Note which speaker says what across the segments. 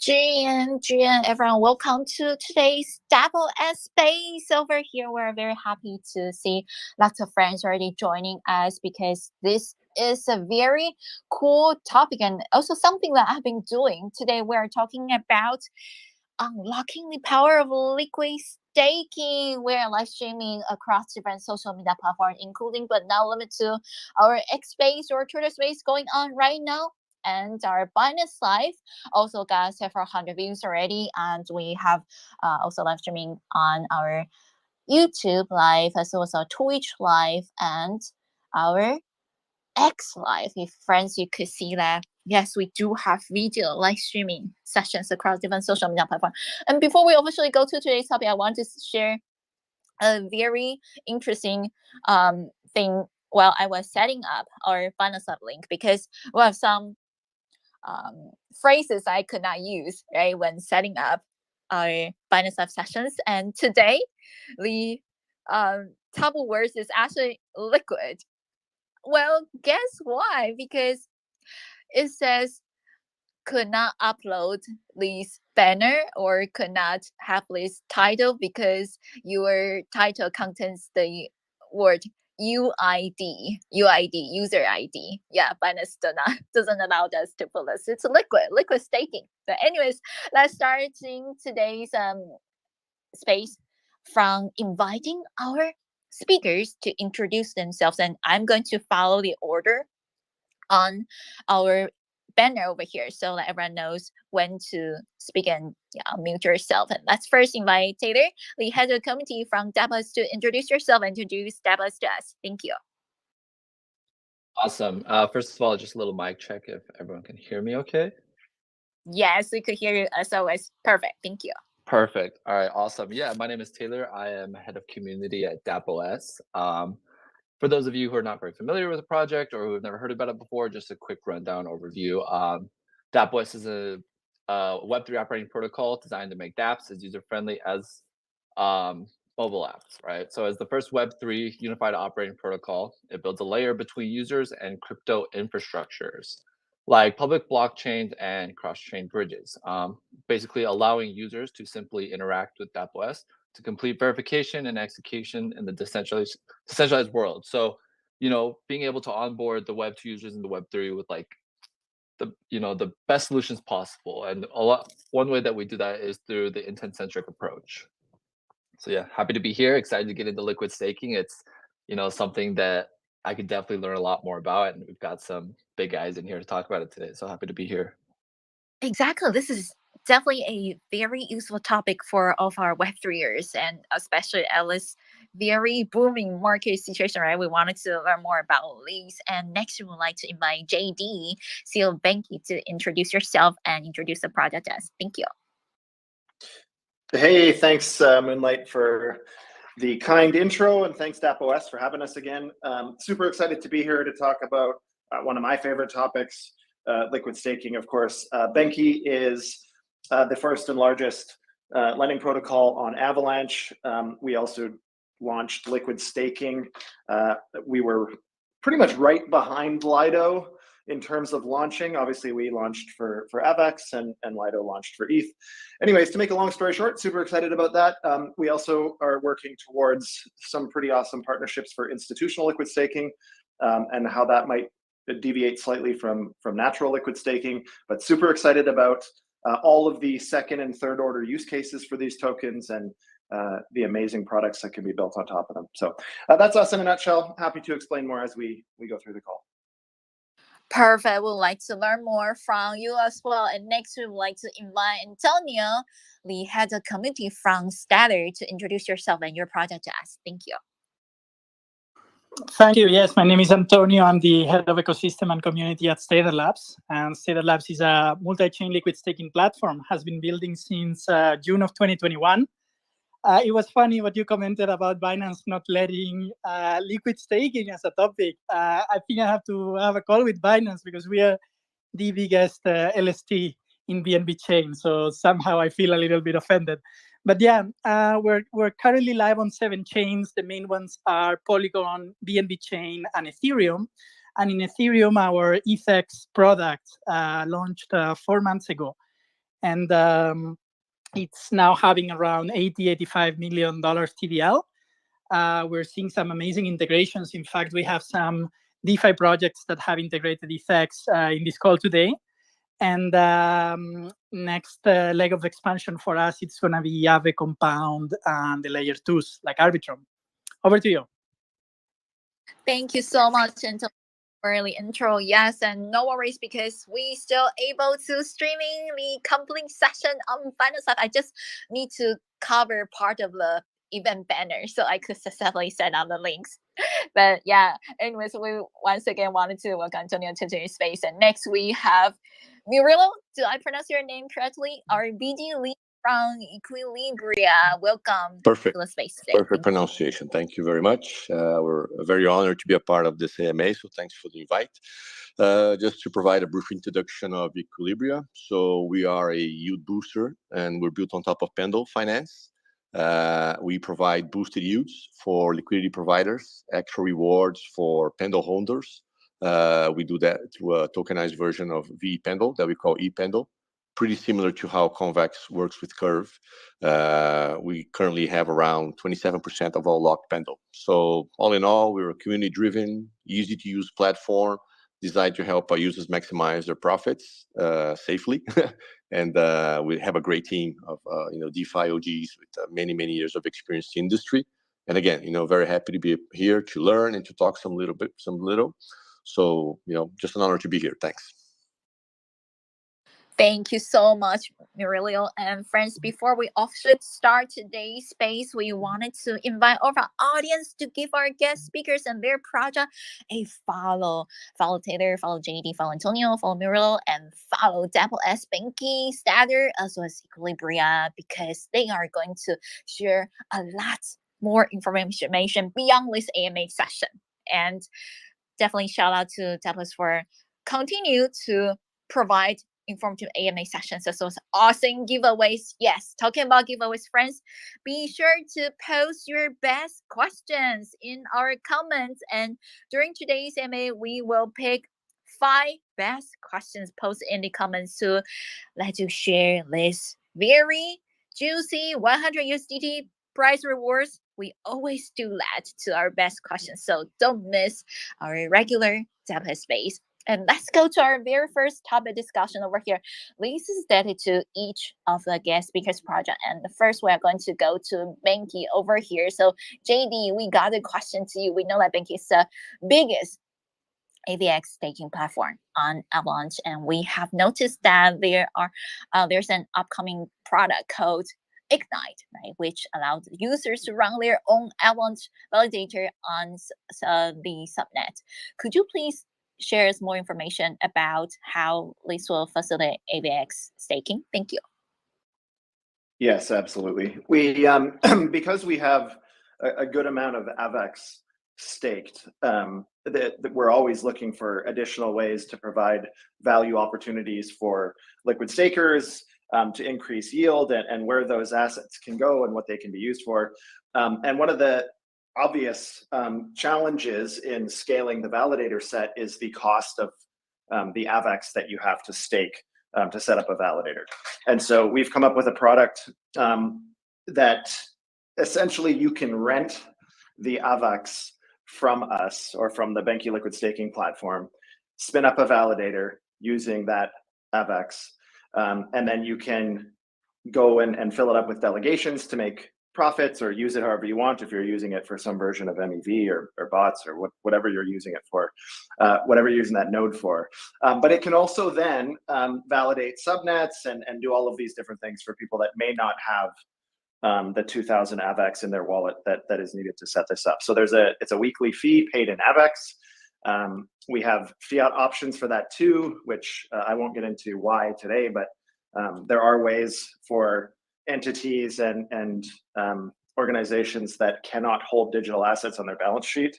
Speaker 1: GN, everyone, welcome to today's Double S Space. Over here, we're very happy to see lots of friends already joining us because this is a very cool topic and also something that I've been doing. Today, we're talking about unlocking the power of liquid staking. We're live streaming across different social media platforms, including but not limited to our X Space or Twitter Space going on right now. And our bonus live also got several hundred views already, and we have also live streaming on our YouTube live as well as our Twitch live and our X live. If friends, you could see that yes, we do have video live streaming sessions across different social media platforms. And before we officially go to today's topic, I want to share a very interesting thing while I was setting up our bonus up link, because we have some phrases I could not use, right, when setting up our Binance Live sessions. And today, the top of words is actually liquid. Well, guess why? Because it says could not upload this banner or could not have this title because your title contains the word UID, user ID. Yeah, Binance doesn't allow us to put this. It's liquid staking. But anyways, let's start in today's space from inviting our speakers to introduce themselves, and I'm going to follow the order on our banner over here so that everyone knows when to speak and mute yourself. And let's first invite Taylor, the head of the committee from Dabos, to introduce yourself and introduce Dabos to us. Thank you.
Speaker 2: Awesome. First of all, just a little mic check if everyone can hear me okay.
Speaker 1: Yes, we could hear you as always. Perfect. Thank you.
Speaker 2: Perfect. All right, awesome. Yeah, my name is Taylor. I am head of community at DAPOS. For those of you who are not very familiar with the project or who have never heard about it before, just a quick rundown overview. DAPOS is a Web3 operating protocol designed to make dApps as user-friendly as mobile apps, right? So as the first Web3 unified operating protocol, it builds a layer between users and crypto infrastructures, like public blockchains and cross-chain bridges, basically allowing users to simply interact with DAPOS to complete verification and execution in the decentralized world. So, being able to onboard the Web2 users in the Web3 with like the best solutions possible. And one way that we do that is through the intent-centric approach. So yeah, happy to be here. Excited to get into liquid staking. It's something that I could definitely learn a lot more about, and we've got some big guys in here to talk about it today. So happy to be here.
Speaker 1: Exactly. This is definitely a very useful topic for all of our Web3ers, and especially at this very booming market situation, right? We wanted to learn more about these. And next, we would like to invite JD, CEO of Banky, to introduce yourself and introduce the project to us. Thank you.
Speaker 3: Hey, thanks, Moonlight, for the kind intro, and thanks DAPOS for having us again. Super excited to be here to talk about one of my favorite topics, liquid staking, of course. Banky is the first and largest lending protocol on Avalanche. We also launched liquid staking. We were pretty much right behind Lido in terms of launching. Obviously, we launched for AVAX and Lido launched for ETH. Anyways, to make a long story short, super excited about that. We also are working towards some pretty awesome partnerships for institutional liquid staking and how that might deviate slightly from natural liquid staking, but super excited about all of the second and third order use cases for these tokens and the amazing products that can be built on top of them. So that's us in a nutshell. Happy to explain more as we go through the call.
Speaker 1: Perfect. We'd like to learn more from you as well. And next, we would like to invite Antonio, the head of community from Stather, to introduce yourself and your project to us. Thank you.
Speaker 4: Thank you. Yes, my name is Antonio. I'm the head of ecosystem and community at Stather Labs. And Stather Labs is a multi-chain liquid staking platform, has been building since June of 2021. It was funny what you commented about Binance not letting liquid staking as a topic. I think I have to have a call with Binance because we are the biggest LST in BNB chain. So somehow I feel a little bit offended. But yeah, we're currently live on 7 chains. The main ones are Polygon, BNB chain, and Ethereum. And in Ethereum, our ETHX product launched 4 months ago. And it's now having around $85 million TVL. We're seeing some amazing integrations. In fact, we have some DeFi projects that have integrated ETHX in this call today. And next leg of expansion for us, it's going to be Aave Compound and the layer 2s like Arbitrum. Over to you.
Speaker 1: Thank you so much, Antonio, for the intro. Yes, and no worries because we still able to streaming the complete session on Binance Live. I just need to cover part of the event banner so I could successfully send out the links. But yeah, anyways, we once again wanted to welcome Antonio to today's space. And next we have Murilo. Do I pronounce your name correctly? Our BD lead from Equilibria. Welcome
Speaker 5: Perfect.
Speaker 1: to the space today.
Speaker 5: Perfect pronunciation. Thank you very much. We're very honored to be a part of this AMA, so thanks for the invite. Just to provide a brief introduction of Equilibria. So we are a yield booster, and we're built on top of Pendle Finance. We provide boosted yields for liquidity providers, extra rewards for Pendle holders. We do that through a tokenized version of V Pendle that we call ePendle. Pretty similar to how Convex works with Curve. We currently have around 27% of all locked Pendle. So all in all, we're a community-driven, easy-to-use platform designed to help our users maximize their profits safely. And we have a great team of DeFi OGs with many years of experience in the industry. And again, very happy to be here to learn and to talk some little. So, just an honor to be here. Thanks.
Speaker 1: Thank you so much, Murillo. And friends, before we officially start today's space, we wanted to invite all of our audience to give our guest speakers and their project a follow. Follow Taylor, follow JD, follow Antonio, follow Murillo, and follow Dapple S, Banky, Stagger, as well as Equilibria, because they are going to share a lot more information beyond this AMA session. And definitely shout out to Dapple for continue to provide informative AMA sessions as well as awesome giveaways. Yes, talking about giveaways, friends, be sure to post your best questions in our comments. And during today's AMA, we will pick 5 best questions posted in the comments to let you share this very juicy 100 USDT prize rewards. We always do that to our best questions, so don't miss our regular Dapple space. And let's go to our very first topic discussion over here. This is dedicated to each of the guest speakers project. And the first we are going to go to Banky over here. So JD, we got a question to you. We know that Banky is the biggest AVX staking platform on Avalanche, and we have noticed that there's an upcoming product called Ignite, right, which allows users to run their own Avalanche validator on the subnet. Could you please share us more information about how this will facilitate AVX staking? Thank you.
Speaker 3: Yes, absolutely. We because we have a good amount of AVX staked, that we're always looking for additional ways to provide value opportunities for liquid stakers, to increase yield and where those assets can go and what they can be used for. And one of the obvious challenges in scaling the validator set is the cost of the AVX that you have to stake to set up a validator. And so we've come up with a product that essentially you can rent the AVX from us or from the Banky Liquid Staking platform, spin up a validator using that AVX, and then you can go and fill it up with delegations to make profits or use it however you want, if you're using it for some version of MEV or bots or whatever you're using it for, whatever you're using that node for. But it can also then validate subnets and do all of these different things for people that may not have the 2,000 AVX in their wallet that is needed to set this up. So it's a weekly fee paid in AVX. We have fiat options for that too, which I won't get into why today, but there are ways for entities and organizations that cannot hold digital assets on their balance sheet.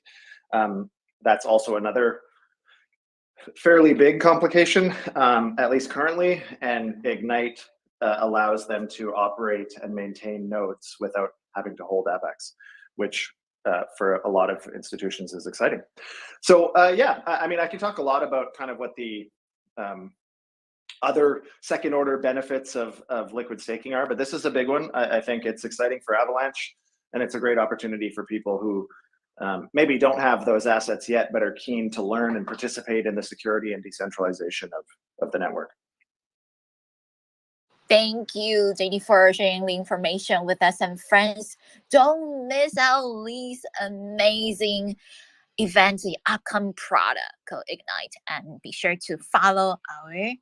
Speaker 3: That's also another fairly big complication, at least currently, and Ignite allows them to operate and maintain nodes without having to hold AVX, which for a lot of institutions is exciting. So yeah, I mean, I can talk a lot about kind of what the other second order benefits of liquid staking are, but this is a big one. I think it's exciting for Avalanche, and it's a great opportunity for people who maybe don't have those assets yet, but are keen to learn and participate in the security and decentralization of the network.
Speaker 1: Thank you, JD, for sharing the information with us. And friends, don't miss out these amazing events, the upcoming product called Ignite, and be sure to follow our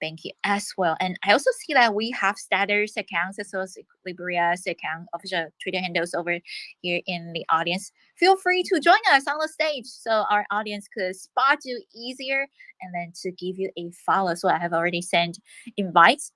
Speaker 1: Banky as well. And I also see that we have Stagger's accounts as well as Equilibria's account, official Twitter handles over here in the audience. Feel free to join us on the stage so our audience could spot you easier and then to give you a follow. So I have already sent invites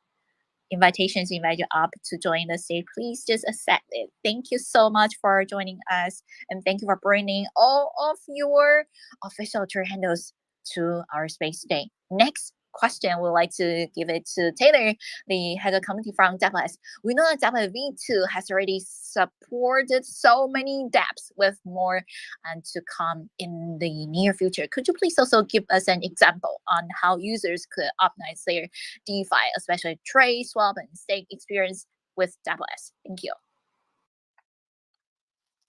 Speaker 1: invitations invite you up to join the stage, please just accept it. Thank you so much for joining us, and thank you for bringing all of your official Twitter handles to our space today. Next question, we'd like to give it to Taylor, the head of community from DAPS. We know that DAPS V2 has already supported so many dApps with more and to come in the near future. Could you please also give us an example on how users could optimize their DeFi, especially trade, swap, and stake experience with DAPS? Thank you.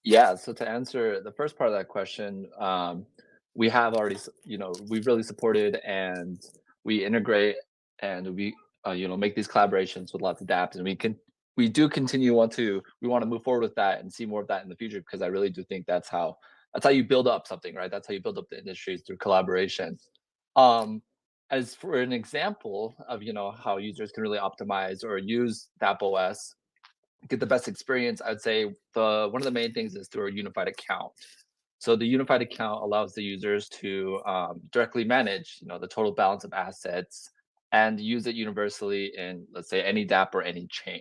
Speaker 2: Yeah, so to answer the first part of that question, we have already, we've really supported and we integrate and we, make these collaborations with lots of dApps, and we do continue we want to move forward with that and see more of that in the future, because I really do think that's how you build up something, right? That's how you build up the industries, through collaboration. As for an example of, how users can really optimize or use DAppOS, get the best experience, I'd say one of the main things is through a unified account. So the unified account allows the users to directly manage, the total balance of assets and use it universally in, let's say, any dApp or any chain.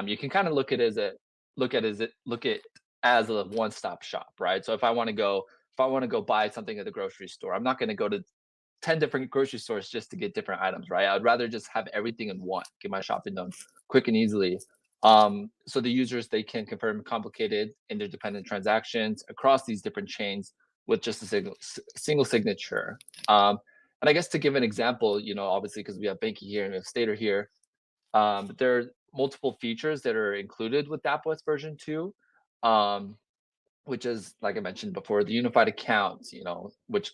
Speaker 2: You can kind of look at it as a one-stop shop, right? So if I want to go buy something at the grocery store, I'm not going to go to 10 different grocery stores just to get different items, right? I'd rather just have everything in one, get my shopping done quick and easily. So the users, they can confirm complicated interdependent transactions across these different chains with just a single signature. And I guess to give an example, obviously because we have Banky here and we have Stater here, there are multiple features that are included with DAppOS version 2, which is, like I mentioned before, the unified accounts, which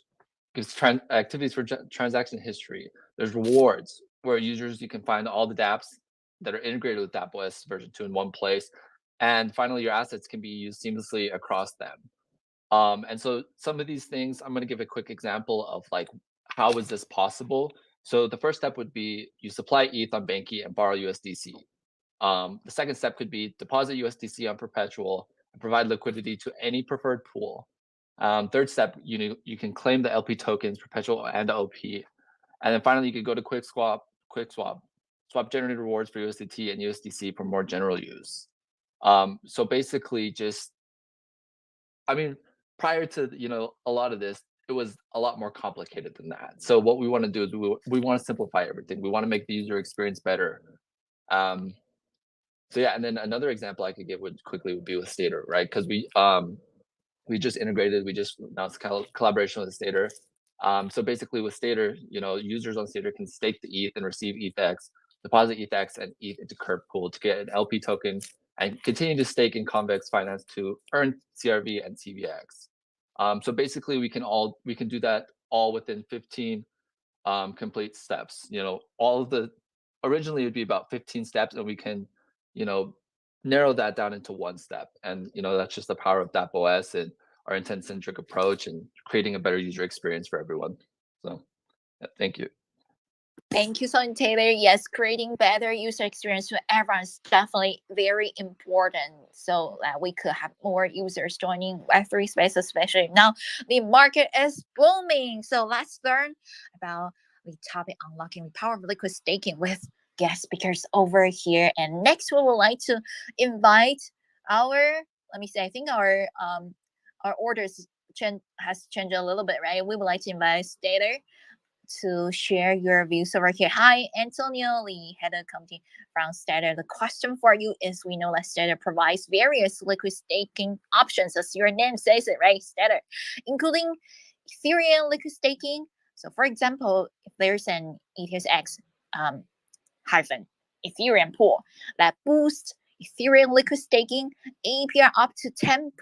Speaker 2: gives activities for transaction history. There's rewards where users, you can find all the dApps that are integrated with DAppOS version 2 in one place. And finally, your assets can be used seamlessly across them. And so some of these things, I'm going to give a quick example of like, how is this possible? So the first step would be you supply ETH on Banky and borrow USDC. The second step could be deposit USDC on Perpetual and provide liquidity to any preferred pool. Third step, you can claim the LP tokens, Perpetual and OP. And then finally, you could go to QuickSwap, swap generated rewards for USDT and USDC for more general use. So basically prior to, a lot of this, it was a lot more complicated than that. So what we want to do is we want to simplify everything. We want to make the user experience better. So yeah, and then another example I could give would be with Stater, right? Because we just announced collaboration with Stater. So basically with Stater, users on Stater can stake the ETH and receive ETHX, deposit ETHX and ETH into Curve Pool to get an LP token, and continue to stake in Convex Finance to earn CRV and CVX. So basically we can do that all within 15 complete steps. Originally it'd be about 15 steps, and we can, narrow that down into one step. And that's just the power of DAppOS and our intent-centric approach and creating a better user experience for everyone. So yeah, thank you.
Speaker 1: Thank you so much, Taylor. Yes, creating better user experience for everyone is definitely very important, so that we could have more users joining Web3 space, especially now the market is booming. So let's learn about the topic unlocking the power of liquid staking with guest speakers over here. And next, we would like to invite our, I think our orders has changed a little bit, right? We would like to invite Stater to share your views over here. Hi, Antonio, the head of committee from Stater. The question for you is, we know that Stater provides various liquid staking options, as your name says it, right, Stater, including Ethereum liquid staking. So for example, if there's an ETHX hyphen Ethereum pool that boosts Ethereum liquid staking APR up to 10%.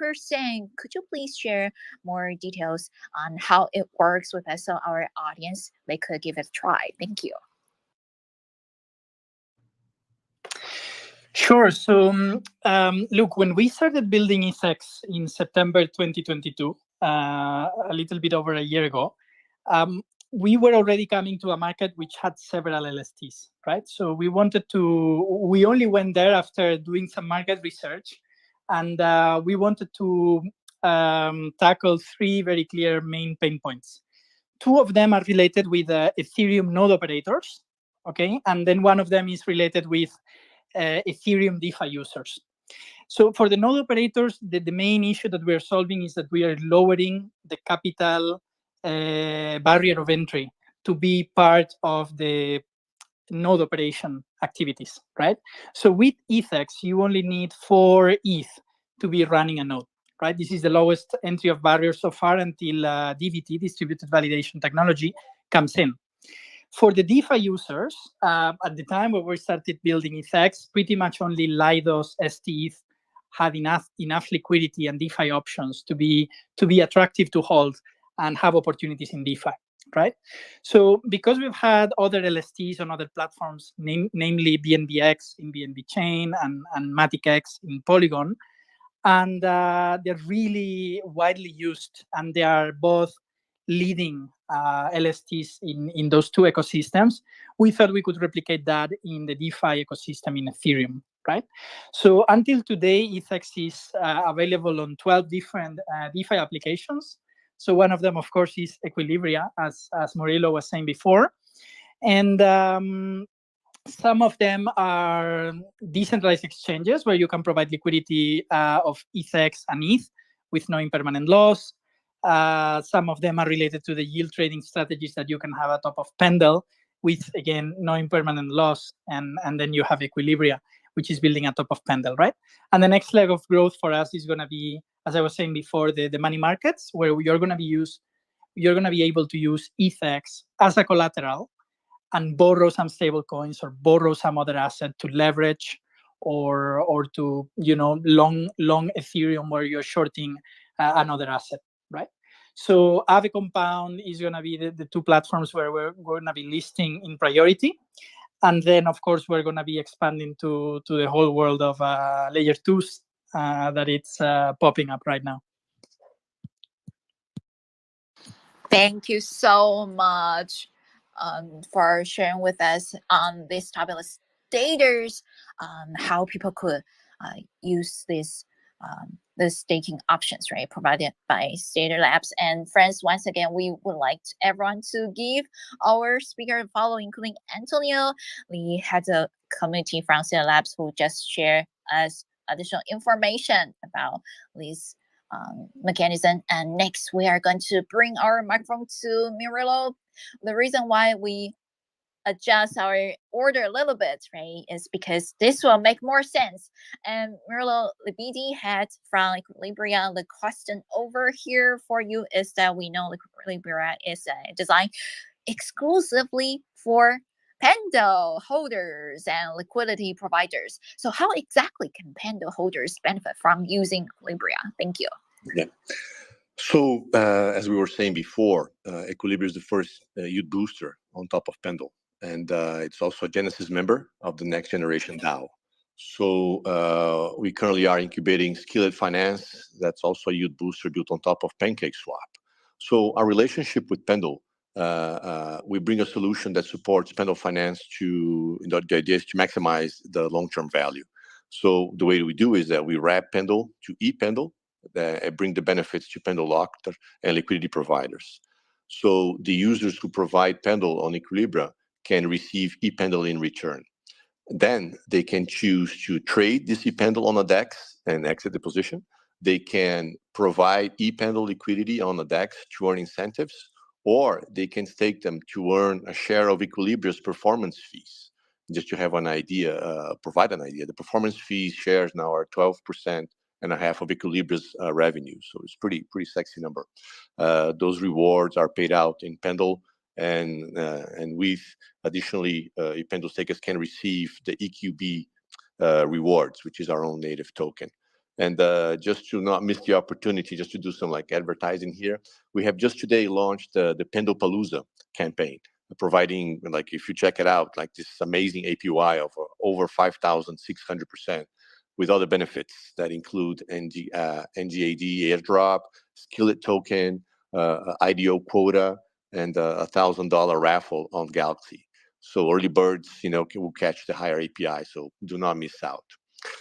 Speaker 1: Could you please share more details on how it works with us, so our audience, they could give it a try? Thank you.
Speaker 4: Sure. So, look, when we started building ETHX in September 2022, a little bit over a year ago, we were already coming to a market which had several LSTs, right? So we only went there after doing some market research, and we wanted to tackle three very clear main pain points. Two of them are related with Ethereum node operators, okay? And then one of them is related with Ethereum DeFi users. So for the node operators, the main issue that we are solving is that we are lowering the capital barrier of entry to be part of the node operation activities, right? So with ETHX, you only need 4 ETH to be running a node, right? This is the lowest entry of barrier so far until DVT, distributed validation technology, comes in. For the DeFi users, at the time when we started building ETHX, pretty much only Lidos, STETH had enough liquidity and DeFi options to be attractive to hold and have opportunities in DeFi, right? So because we've had other LSTs on other platforms, namely BNBX in BNB Chain and MaticX in Polygon, and they're really widely used, and they are both leading LSTs in those two ecosystems, we thought we could replicate that in the DeFi ecosystem in Ethereum, right? So until today, ETHX is available on 12 different DeFi applications. So one of them, of course, is Equilibria, as Murilo was saying before. And some of them are decentralized exchanges where you can provide liquidity of ETHX and ETH with no impermanent loss. Some of them are related to the yield trading strategies that you can have atop of Pendle with, again, no impermanent loss. And then you have Equilibria, which is building atop of Pendle, right? And the next leg of growth for us is going to be, as I was saying before, the money markets, where you're going to be able to use ETHX as a collateral and borrow some stable coins or borrow some other asset to leverage or to long Ethereum where you're shorting another asset, right? So Aave Compound is going to be the two platforms where we're going to be listing in priority. And then, of course, we're going to be expanding to the whole world of layer 2s that it's popping up right now.
Speaker 1: Thank you so much for sharing with us on this topic of staters, how people could use this the staking options, right, provided by Stater Labs. And friends, once again, we would like everyone to give our speaker a follow, including Antonio. We had a community from Stater Labs who just shared us additional information about this mechanism. And next, we are going to bring our microphone to Murilo. The reason why we adjust our order a little bit, right, is because this will make more sense. And Murilo Libidi had from Equilibria. The question over here for you is that we know Equilibria is designed exclusively for Pendle holders and liquidity providers. So how exactly can Pendle holders benefit from using Equilibria? Thank you.
Speaker 5: Yeah. So as we were saying before, Equilibria is the first yield booster on top of Pendle. And it's also a Genesis member of the next generation DAO. So we currently are incubating Skillet Finance. That's also a yield booster built on top of PancakeSwap. So our relationship with Pendle, we bring a solution that supports Pendle Finance the idea is to maximize the long-term value. So the way we do is that we wrap Pendle to ePendle, bring the benefits to Pendle lockers and liquidity providers. So the users who provide Pendle on Equilibria can receive ePendle in return. Then they can choose to trade this ePendle on a DEX and exit the position. They can provide ePendle liquidity on the DEX to earn incentives, or they can stake them to earn a share of Equilibria's performance fees. Just to have an idea, provide an idea, the performance fees shares now are 12% and a half of Equilibria's revenue. So it's pretty sexy number. Those rewards are paid out in Pendle, and with additionally, Pendle stakers can receive the EQB rewards, which is our own native token. And just to not miss the opportunity, just to do some advertising here, we have just today launched the Pendlepalooza campaign, providing, if you check it out, this amazing APY of over 5,600%, with other benefits that include NGAD airdrop, Skillet token, IDO quota, and $1,000 raffle on Galaxy. So early birds, will catch the higher API. So do not miss out.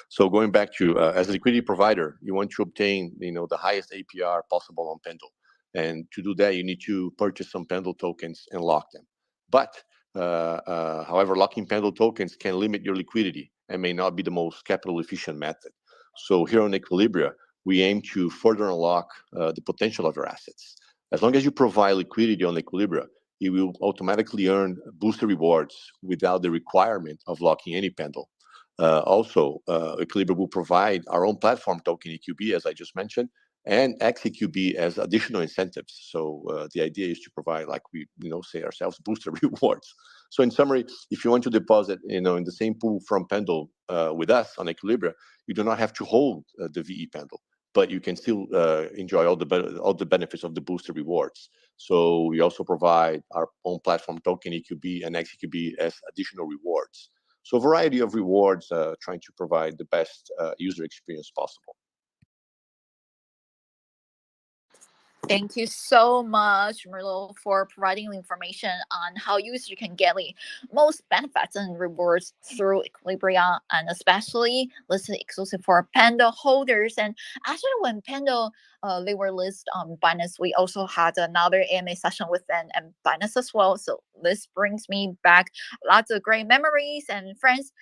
Speaker 5: So going back to as a liquidity provider, you want to obtain the highest APR possible on Pendle, and to do that, you need to purchase some Pendle tokens and lock them. But However, locking Pendle tokens can limit your liquidity and may not be the most capital efficient method. So here on Equilibria, we aim to further unlock the potential of your assets. As long as you provide liquidity on Equilibria, you will automatically earn booster rewards without the requirement of locking any Pendle. Also, Equilibria will provide our own platform token EQB, as I just mentioned, and XEQB as additional incentives. So the idea is to provide, like we say ourselves, booster rewards. So in summary, if you want to deposit in the same pool from Pendle with us on Equilibria, you do not have to hold the VE Pendle, but you can still enjoy all the benefits of the booster rewards. So we also provide our own platform token EQB and XEQB as additional rewards. So a variety of rewards, trying to provide the best user experience possible.
Speaker 1: Thank you so much, Merlo, for providing the information on how users can get the most benefits and rewards through Equilibria, and especially listed exclusive for Panda holders. And actually, when Panda they were listed on Binance, we also had another AMA session with them and Binance as well. So this brings me back lots of great memories. And friends,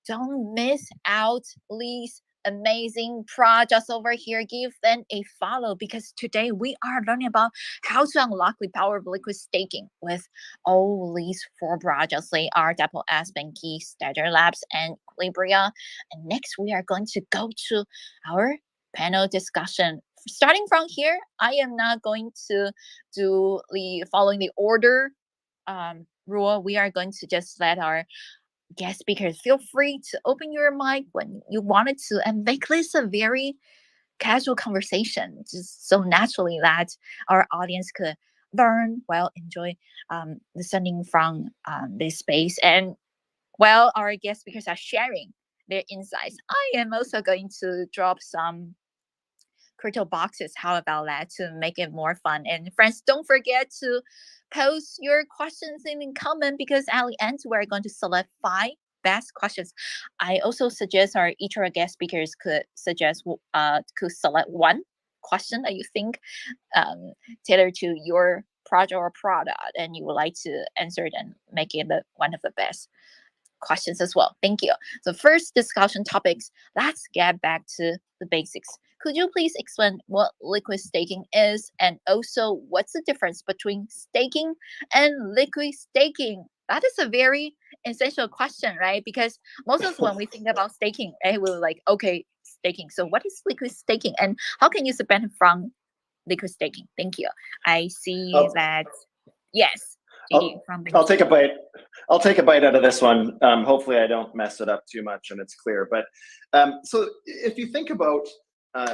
Speaker 1: don't miss out these amazing projects over here. Give them a follow, because today we are learning about how to unlock the power of liquid staking with all these 4 projects. They are Double S, Banky, Stellar Labs, and Equilibria. And next we are going to go to our panel discussion. Starting from here, I am not going to do the following the order rule. We are going to just let our guest speakers feel free to open your mic when you wanted to and make this a very casual conversation, just so naturally that our audience could learn while enjoy listening from this space. And while our guest speakers are sharing their insights, I am also going to drop some crypto boxes. How about that, to make it more fun? And friends, don't forget to post your questions in the comment, because at the end we're going to select 5 best questions. I also suggest each of our guest speakers could select 1 question that you think tailored to your project or product, and you would like to answer it and make it one of the best questions as well. Thank you. So first discussion topics, let's get back to the basics. Could you please explain what liquid staking is, and also what's the difference between staking and liquid staking? That is a very essential question, right? Because most of us, when we think about staking, we're like, okay, staking. So what is liquid staking, and how can you benefit from liquid staking? Thank you. I see that. Yes.
Speaker 3: I'll take a bite. I'll take a bite out of this one. Hopefully, I don't mess it up too much and it's clear. But so if you think about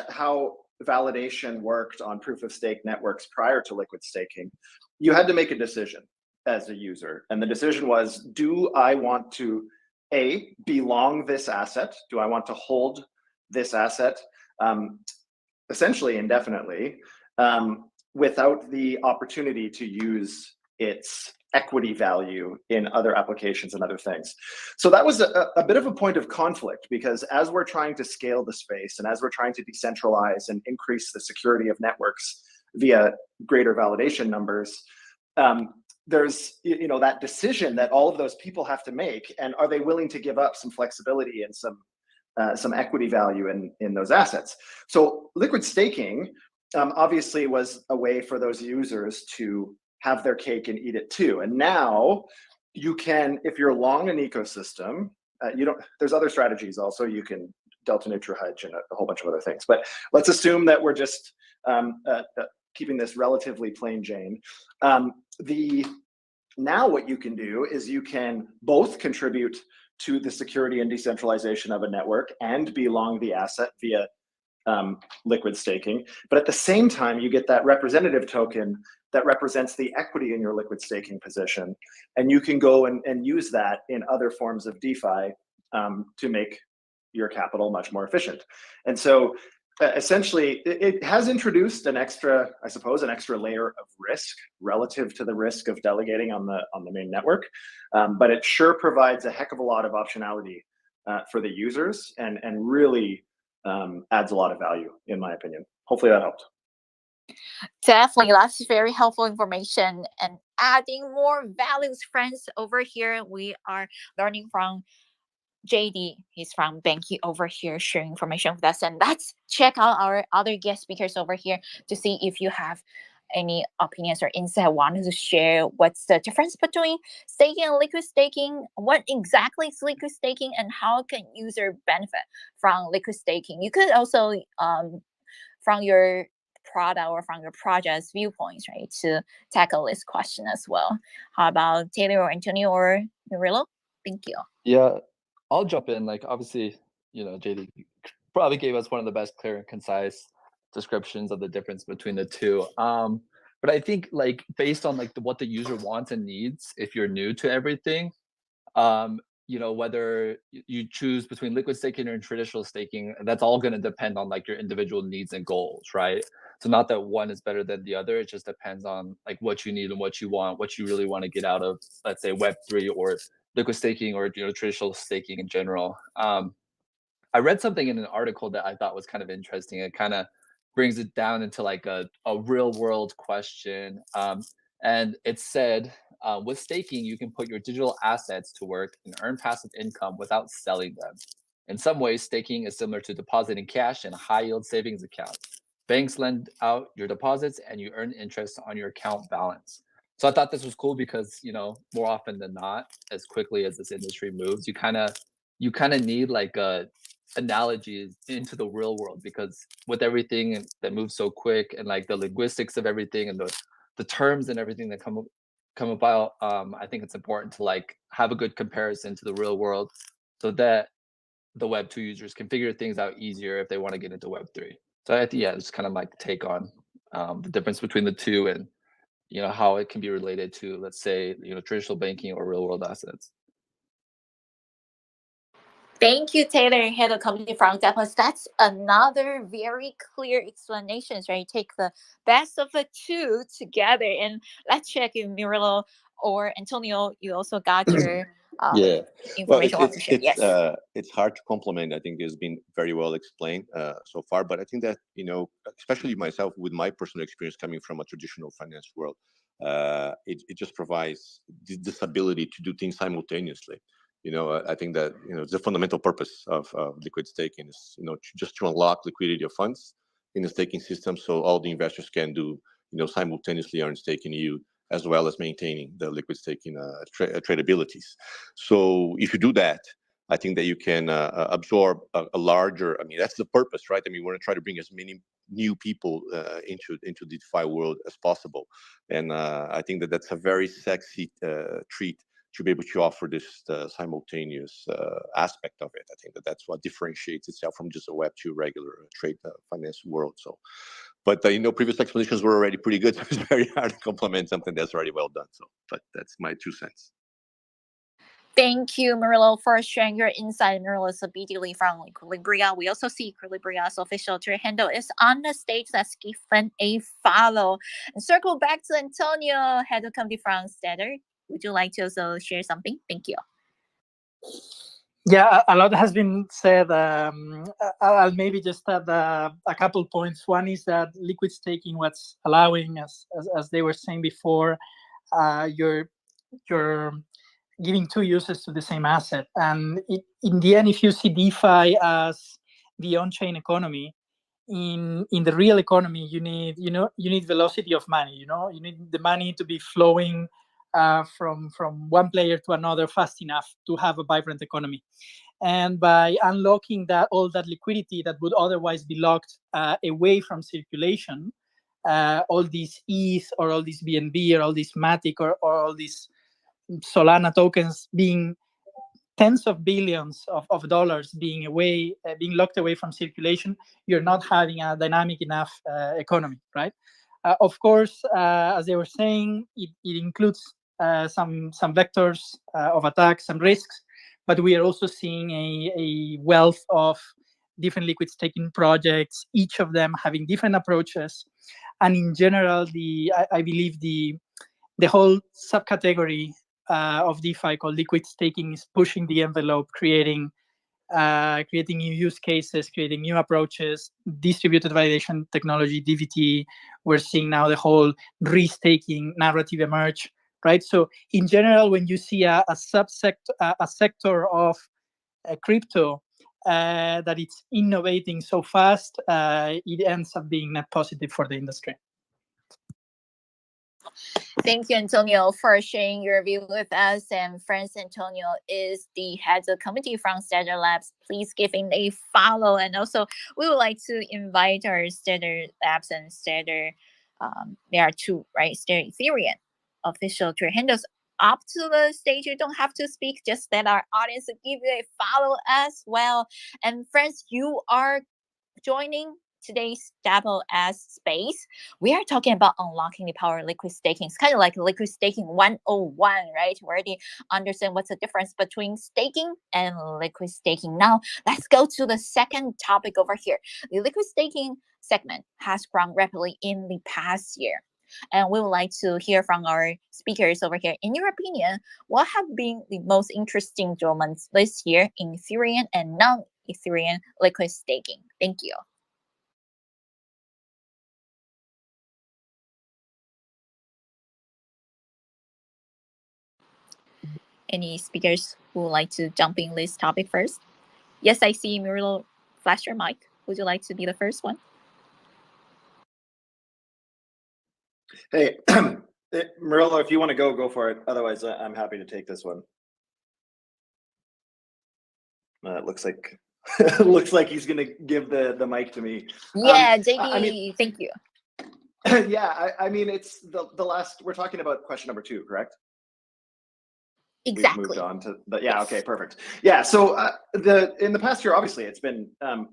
Speaker 3: how validation worked on proof of stake networks prior to liquid staking, you had to make a decision as a user, and the decision was: do I want to belong this asset? Do I want to hold this asset essentially indefinitely, without the opportunity to use its equity value in other applications and other things? So that was a bit of a point of conflict, because as we're trying to scale the space and as we're trying to decentralize and increase the security of networks via greater validation numbers, there's that decision that all of those people have to make, and are they willing to give up some flexibility and some equity value in those assets? So liquid staking obviously was a way for those users to have their cake and eat it too. And now you can, if you're long an ecosystem, there's other strategies also. You can delta neutral hedge and a whole bunch of other things. But let's assume that we're just keeping this relatively plain Jane. Now what you can do is you can both contribute to the security and decentralization of a network and be long the asset via liquid staking, but at the same time you get that representative token that represents the equity in your liquid staking position, and you can go and use that in other forms of DeFi to make your capital much more efficient. And so essentially it has introduced an extra layer of risk relative to the risk of delegating on the main network, but it sure provides a heck of a lot of optionality for the users, and really adds a lot of value, in my opinion. Hopefully that helped.
Speaker 1: Definitely, that's very helpful information. And adding more values. Friends, over here we are learning from JD. He's from Banky over here sharing information with us. And let's check out our other guest speakers over here to see if you have any opinions or insight wanted to share. What's the difference between staking and liquid staking? What exactly is liquid staking, and how can user benefit from liquid staking? You could also from your product or from your project's viewpoints, right, to tackle this question as well. How about Taylor or Antonio or Murillo? Thank you.
Speaker 2: Yeah, I'll jump in. Like, obviously, JD probably gave us one of the best clear and concise descriptions of the difference between the two. But I think, like, based on like what the user wants and needs, if you're new to everything, whether you choose between liquid staking or traditional staking, that's all going to depend on like your individual needs and goals, right? So not that one is better than the other. It just depends on like what you need and what you want, what you really want to get out of, let's say, Web3 or liquid staking or traditional staking in general. I read something in an article that I thought was kind of interesting. It kind of brings it down into like a real world question. And it said, with staking, you can put your digital assets to work and earn passive income without selling them. In some ways, staking is similar to depositing cash in a high yield savings account. Banks lend out your deposits and you earn interest on your account balance. So I thought this was cool because, more often than not, as quickly as this industry moves, you kind of need like a analogies into the real world, because with everything that moves so quick and like the linguistics of everything and the terms and everything that come about, I think it's important to like have a good comparison to the real world so that the Web2 users can figure things out easier if they want to get into Web3. So I think, yeah, it's kind of like take on the difference between the two and how it can be related to, let's say, traditional banking or real world assets.
Speaker 1: Thank you, Taylor, head of company from Dapos. That's another very clear explanation, right? Take the best of the two together, and let's check if Murillo or Antonio, you also got your
Speaker 5: Yeah, well,
Speaker 1: information to share. Yes.
Speaker 5: It's hard to complement. I think it's been very well explained so far, but I think that especially myself, with my personal experience coming from a traditional finance world, it just provides this ability to do things simultaneously. I think that the fundamental purpose of liquid staking is just to unlock liquidity of funds in the staking system, so all the investors can do simultaneously earn staking yield as well as maintaining the liquid staking tradabilities. So if you do that, I think that you can absorb a larger. I mean, that's the purpose, right? I mean, we want to try to bring as many new people into the DeFi world as possible, and I think that that's a very sexy treat to be able to offer this simultaneous aspect of it. I think that that's what differentiates itself from just a Web2 regular trade finance world. So, but previous explanations were already pretty good. So it's very hard to complement something that's already well done. So, but that's my 2 cents.
Speaker 1: Thank you, Murillo, for sharing your insight. Murillo is immediately from Equilibria. We also see Equilibria's official Twitter handle is on the stage. Let's give them a follow. And circle back to Antonio, head of company from Stetter. Would you like to also share something? Thank you.
Speaker 4: Yeah, a lot has been said. I'll maybe just add a couple points. One is that liquid staking, what's allowing, as they were saying before, you're giving two users to the same asset. And in the end, if you see DeFi as the on-chain economy, in the real economy, you need velocity of money. You need the money to be flowing from one player to another fast enough to have a vibrant economy. And by unlocking all that liquidity that would otherwise be locked away from circulation, all these ETH or all these BNB or all these Matic or all these Solana tokens being tens of billions of dollars being locked away from circulation, you're not having a dynamic enough economy, right? Of course, as they were saying, it includes some vectors of attack, some risks, but we are also seeing a wealth of different liquid staking projects, each of them having different approaches. And in general, I believe the whole subcategory of DeFi called liquid staking is pushing the envelope, creating new use cases, creating new approaches, distributed validation technology, DVT. We're seeing now the whole restaking narrative emerge, right? So in general, when you see a sector of crypto that it's innovating so fast, it ends up being net positive for the industry.
Speaker 1: Thank you, Antonio, for sharing your view with us. And Franz Antonio is the head of committee from Stellar Labs. Please give him a follow. And also, we would like to invite our Stellar Labs and Stellar, there are two, right? Stellar Ethereum official Twitter handles up to the stage. You don't have to speak, just let our audience give you a follow as well. And Franz, you are joining today's Double S space. We are talking about unlocking the power of liquid staking. It's kind of like liquid staking 101, right? We already understand what's the difference between staking and liquid staking. Now, let's go to the second topic over here. The liquid staking segment has grown rapidly in the past year. And we would like to hear from our speakers over here. In your opinion, what have been the most interesting developments this year in Ethereum and non-Ethereum liquid staking? Thank you. Any speakers who would like to jump in this topic first? Yes, I see Muriel flash your mic. Would you like to be the first one?
Speaker 3: Hey, Muriel, if you want to go for it. Otherwise, I'm happy to take this one. It looks like looks like he's going to give the mic to me.
Speaker 1: Yeah, JD, thank you.
Speaker 3: Yeah, I mean, it's the last. We're talking about question number 2, correct?
Speaker 1: Exactly.
Speaker 3: We've moved on to yes. Okay, perfect. Yeah, so in the past year, obviously, it's been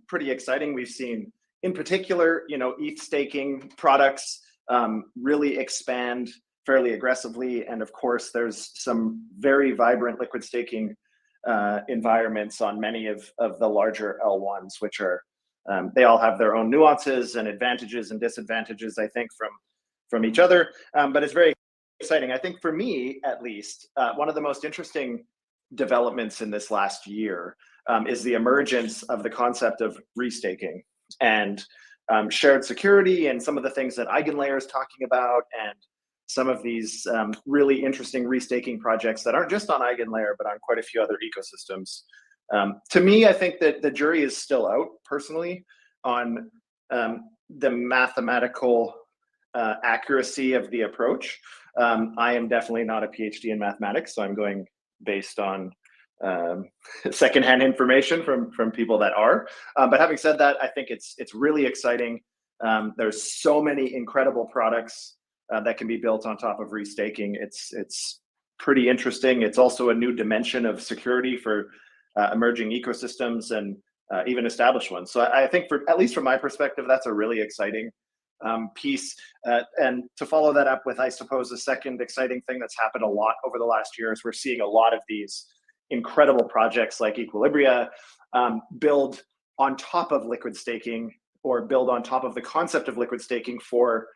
Speaker 3: pretty exciting. We've seen, in particular, ETH staking products really expand fairly aggressively, and of course, there's some very vibrant liquid staking environments on many of the larger L1s, which are they all have their own nuances and advantages and disadvantages, I think, from each other. But it's very exciting. I think for me, at least, one of the most interesting developments in this last year is the emergence of the concept of restaking and shared security, and some of the things that Eigenlayer is talking about, and some of these really interesting restaking projects that aren't just on Eigenlayer, but on quite a few other ecosystems. To me, I think that the jury is still out, personally, on the mathematical accuracy of the approach. I am definitely not a PhD in mathematics, so I'm going based on secondhand information from people that are. But having said that, I think it's really exciting. There's so many incredible products that can be built on top of restaking. It's pretty interesting. It's also a new dimension of security for emerging ecosystems and even established ones. So I think, at least from my perspective, that's a really exciting piece. And to follow that up with, I suppose, a second exciting thing that's happened a lot over the last year is we're seeing a lot of these incredible projects like Equilibria build on top of liquid staking, or build on top of the concept of liquid staking for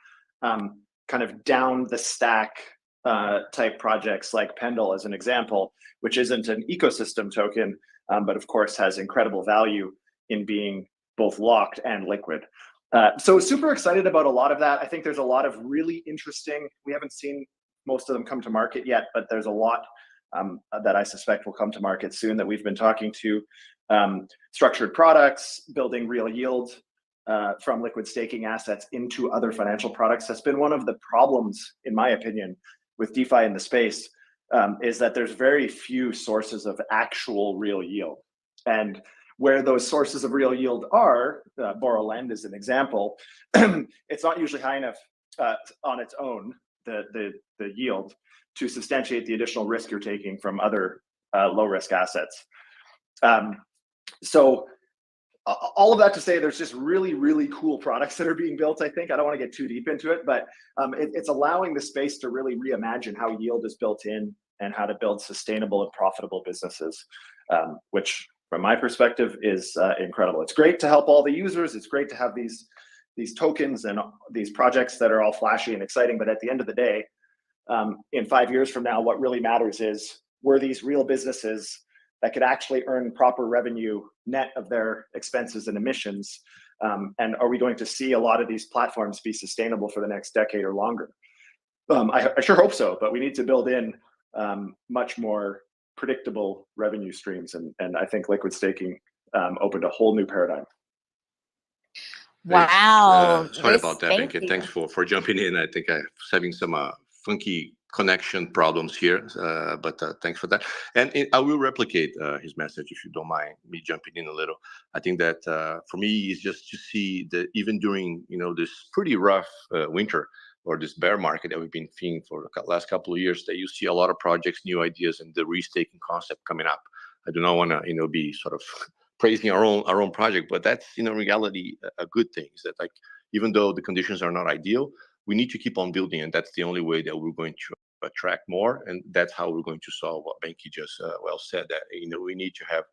Speaker 3: kind of down the stack type projects like Pendle, as an example, which isn't an ecosystem token, but of course has incredible value in being both locked and liquid. So super excited about a lot of that. I think there's a lot of really interesting, we haven't seen most of them come to market yet, but there's a lot that I suspect will come to market soon that we've been talking to. Structured products, building real yield from liquid staking assets into other financial products. That's been one of the problems, in my opinion, with DeFi in the space, is that there's very few sources of actual real yield. And where those sources of real yield are, borrow lend is an example, it's not usually high enough on its own, the yield, to substantiate the additional risk you're taking from other low risk assets. So all of that to say, there's just really, really cool products that are being built, I think. I don't want to get too deep into it, but it's allowing the space to really reimagine how yield is built in and how to build sustainable and profitable businesses, which from my perspective is incredible. It's great to help all the users. It's great to have these tokens and these projects that are all flashy and exciting, but at the end of the day, in 5 years from now, what really matters is, were these real businesses that could actually earn proper revenue net of their expenses and emissions? And are we going to see a lot of these platforms be sustainable for the next decade or longer? I sure hope so, but we need to build in much more predictable revenue streams, and I think liquid staking opened a whole new paradigm.
Speaker 1: Wow.
Speaker 5: Sorry about that,
Speaker 1: Thank
Speaker 5: Benki.
Speaker 1: you.
Speaker 5: Thanks for jumping in. I think I was having some funky connection problems here, but thanks for that. And I will replicate his message if you don't mind me jumping in a little. I think that for me is just to see that even during this pretty rough winter or this bear market that we've been seeing for the last couple of years, that you see a lot of projects, new ideas, and the restaking concept coming up. I do not want to be sort of praising our own project, but that's in reality a good thing. Is that like even though the conditions are not ideal, we need to keep on building, and that's the only way that we're going to attract more, and that's how we're going to solve what Benki just well said. That we need to have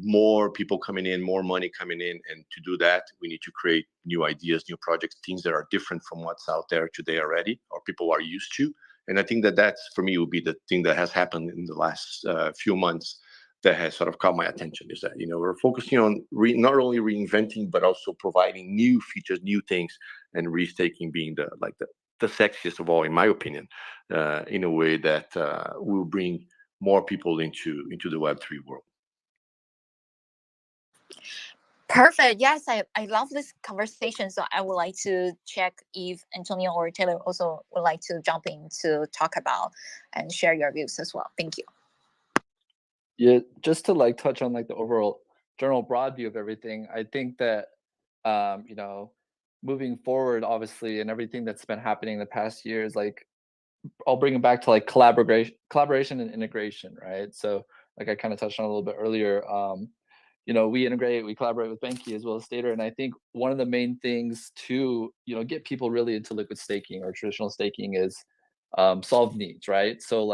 Speaker 5: more people coming in, more money coming in, and to do that, we need to create new ideas, new projects, things that are different from what's out there today already, or people are used to. And I think that that's for me would be the thing that has happened in the last few months that has sort of caught my attention, is that we're focusing on not only reinventing but also providing new features, new things, and restaking being the sexiest of all, in my opinion, in a way that will bring more people into the Web3 world.
Speaker 1: Perfect. Yes, I love this conversation. So I would like to check if Antonio or Taylor also would like to jump in to talk about and share your views as well. Thank you.
Speaker 2: Yeah, just to touch on the overall general broad view of everything, I think that moving forward, obviously, and everything that's been happening in the past years, I'll bring it back to collaboration and integration, right? So I kind of touched on a little bit earlier. We collaborate with Benki as well as Stater, and I think one of the main things to get people really into liquid staking or traditional staking is solve needs, right? So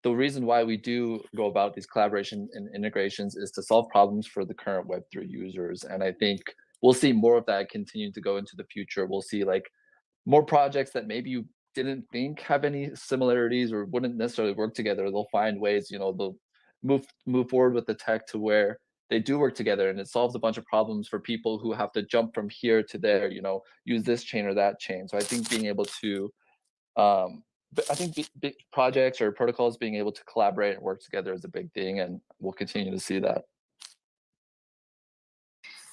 Speaker 2: the reason why we do go about these collaboration and integrations is to solve problems for the current Web3 users. And I think we'll see more of that continue to go into the future. We'll see more projects that maybe you didn't think have any similarities or wouldn't necessarily work together. They'll find ways, they'll move forward with the tech to where they do work together, and it solves a bunch of problems for people who have to jump from here to there, use this chain or that chain. So I think being able to but I think big projects or protocols being able to collaborate and work together is a big thing, and we'll continue to see that.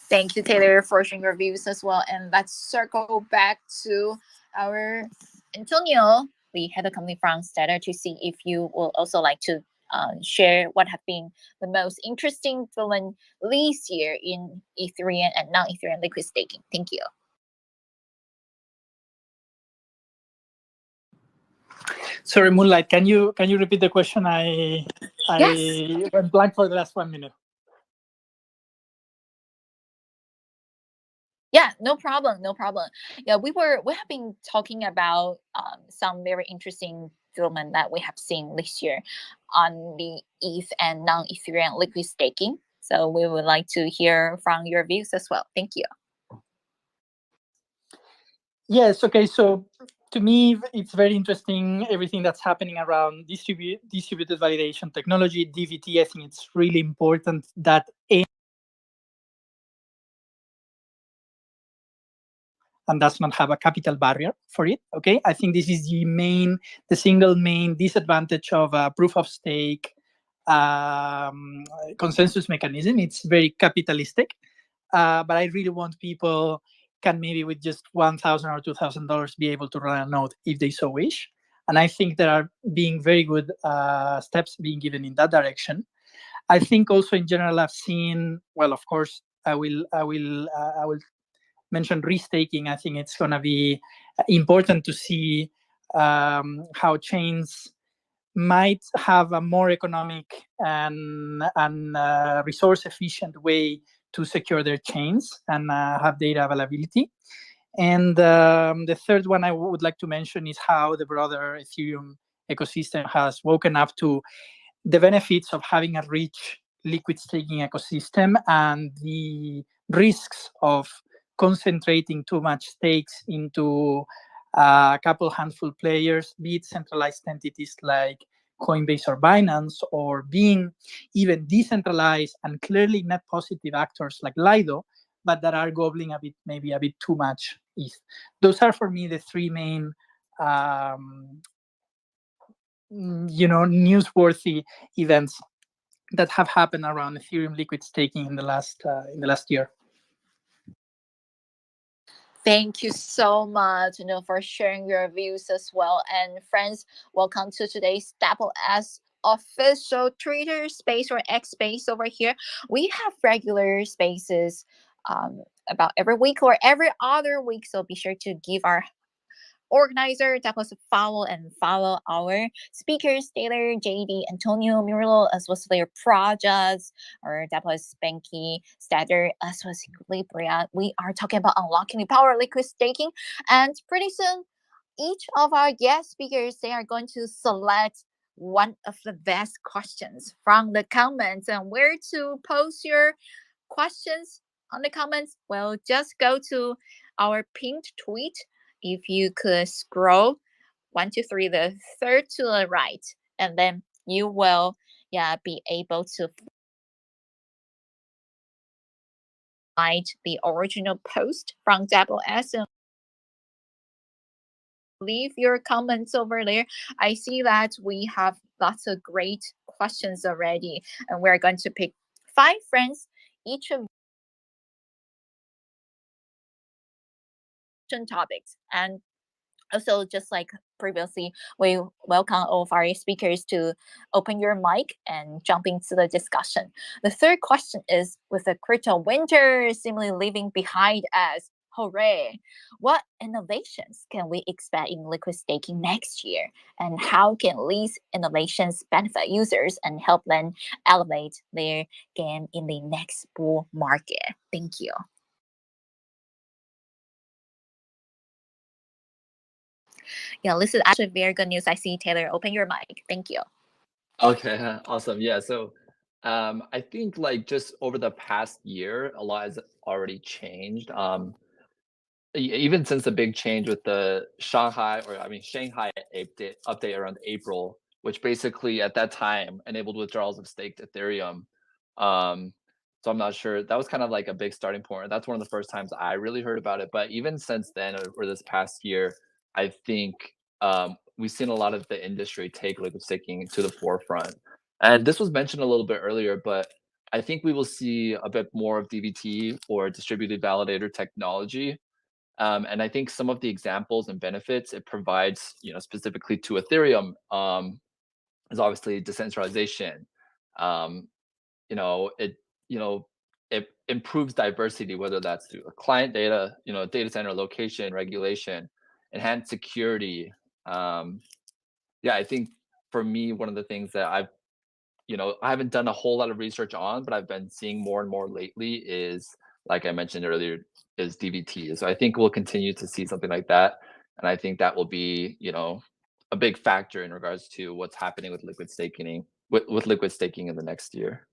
Speaker 1: Thank you, Taylor, for sharing your views as well. And let's circle back to our Antonio, the head of company from Stater, to see if you will also like to share what have been the most interesting development this year in Ethereum and non-Ethereum liquid staking. Thank you.
Speaker 4: Sorry, Moonlight, can you repeat the question? I went blank for the last 1 minute.
Speaker 1: Yeah, no problem. Yeah, we have been talking about some very interesting development that we have seen this year on the ETH and non-Ethereum liquid staking. So we would like to hear from your views as well. Thank you.
Speaker 4: Yes. Okay. So to me, it's very interesting everything that's happening around distributed validation technology, DVT. I think it's really important that and does not have a capital barrier for it. Okay, I think this is the single main disadvantage of a proof of stake consensus mechanism. It's very capitalistic, but I really want people can maybe with just $1,000 or $2,000 be able to run a node if they so wish. And I think there are being very good steps being given in that direction. I think also in general I've seen, well, of course, I will mention restaking. I think it's going to be important to see how chains might have a more economic and resource efficient way to secure their chains and have data availability. And the third one I would like to mention is how the broader Ethereum ecosystem has woken up to the benefits of having a rich liquid staking ecosystem and the risks of concentrating too much stakes into a couple handful players, be it centralized entities like Coinbase or Binance, or being even decentralized and clearly net positive actors like Lido, but that are gobbling maybe a bit too much ETH. Those are for me the three main newsworthy events that have happened around Ethereum liquid staking in the last year.
Speaker 1: Thank you so much, for sharing your views as well. And friends, welcome to today's Dapple S official Twitter space or X space over here. We have regular spaces about every week or every other week, so be sure to give our organizer that was follow our speakers, Taylor, JD, Antonio, Murilo, as well as their projects, or that was Spanky, Statter, as well as Equilibria. We are talking about unlocking the power of liquid staking, and pretty soon, each of our guest speakers, they are going to select one of the best questions from the comments. And where to post your questions on the comments? Well, just go to our pinned tweet. If you could scroll 1, 2, 3, the third to the right, and then you will be able to find the original post from Dapple S and leave your comments over there. I see that we have lots of great questions already, and we're going to pick 5 friends, each of topics. And also, just like previously, we welcome all of our speakers to open your mic and jump into the discussion. The third question is, with the crypto winter seemingly leaving behind us, hooray! What innovations can we expect in liquid staking next year? And how can these innovations benefit users and help them elevate their game in the next bull market? Thank you. Yeah, this is actually very good news. I see Taylor, open your mic. Thank you.
Speaker 2: Okay, awesome. Yeah, so I think like just over the past year, a lot has already changed. Even since the big change with the Shanghai update around April, which basically at that time enabled withdrawals of staked Ethereum. So I'm not sure. That was kind of like a big starting point. That's one of the first times I really heard about it. But even since then, or this past year, I think we've seen a lot of the industry take liquid staking to the forefront. And this was mentioned a little bit earlier, but I think we will see a bit more of DVT or distributed validator technology. And I think some of the examples and benefits it provides, specifically to Ethereum, is obviously decentralization. Um, it it improves diversity, whether that's through a client data, data center location, regulation, enhanced security. I think for me, one of the things that I haven't done a whole lot of research on, but I've been seeing more and more lately is, like I mentioned earlier, is DVT. So I think we'll continue to see something like that. And I think that will be, a big factor in regards to what's happening with liquid staking, with liquid staking in the next year.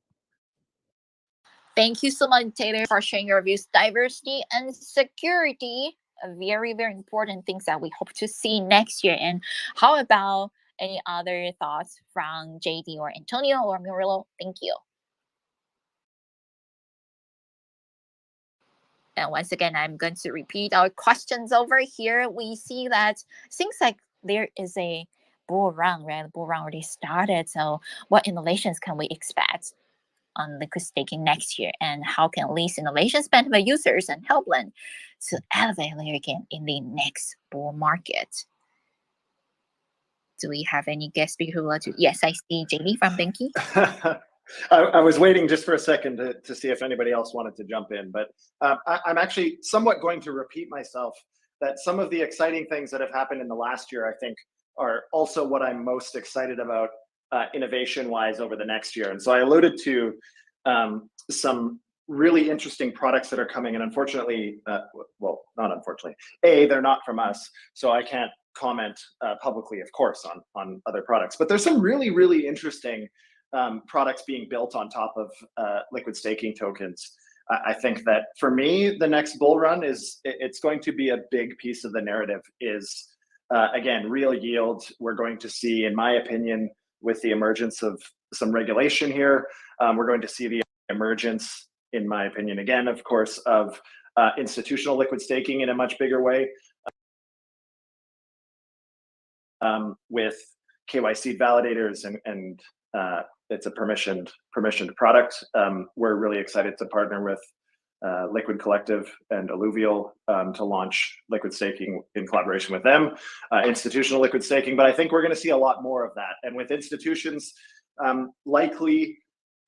Speaker 1: Thank you so much, Taylor, for sharing your views. Diversity and security are very, very important things that we hope to see next year. And how about any other thoughts from JD or Antonio or Murilo? Thank you. And once again, I'm going to repeat our questions over here. We see that seems like there is a bull run, right? The bull run already started. So what innovations can we expect on liquid staking next year? And how can these innovations benefit users and help them to elevate their game in the next bull market? Do we have any guest speaker who would like to? Yes, I see JD from Binky.
Speaker 3: I was waiting just for a second to see if anybody else wanted to jump in, but I'm actually somewhat going to repeat myself, that some of the exciting things that have happened in the last year, I think, are also what I'm most excited about innovation-wise over the next year. And so I alluded to some really interesting products that are coming, and unfortunately, well, not unfortunately, they're not from us, so I can't comment publicly, of course, on other products. But there's some really, really interesting products being built on top of liquid staking tokens. I think that for me, the next bull run it's going to be a big piece of the narrative is, again, real yield. We're going to see, in my opinion, with the emergence of some regulation here, we're going to see the emergence, in my opinion, again, of course, of institutional liquid staking in a much bigger way. with KYC validators, and it's a permissioned product. We're really excited to partner with Liquid Collective and Alluvial to launch liquid staking in collaboration with them, institutional liquid staking. But I think we're going to see a lot more of that. And with institutions likely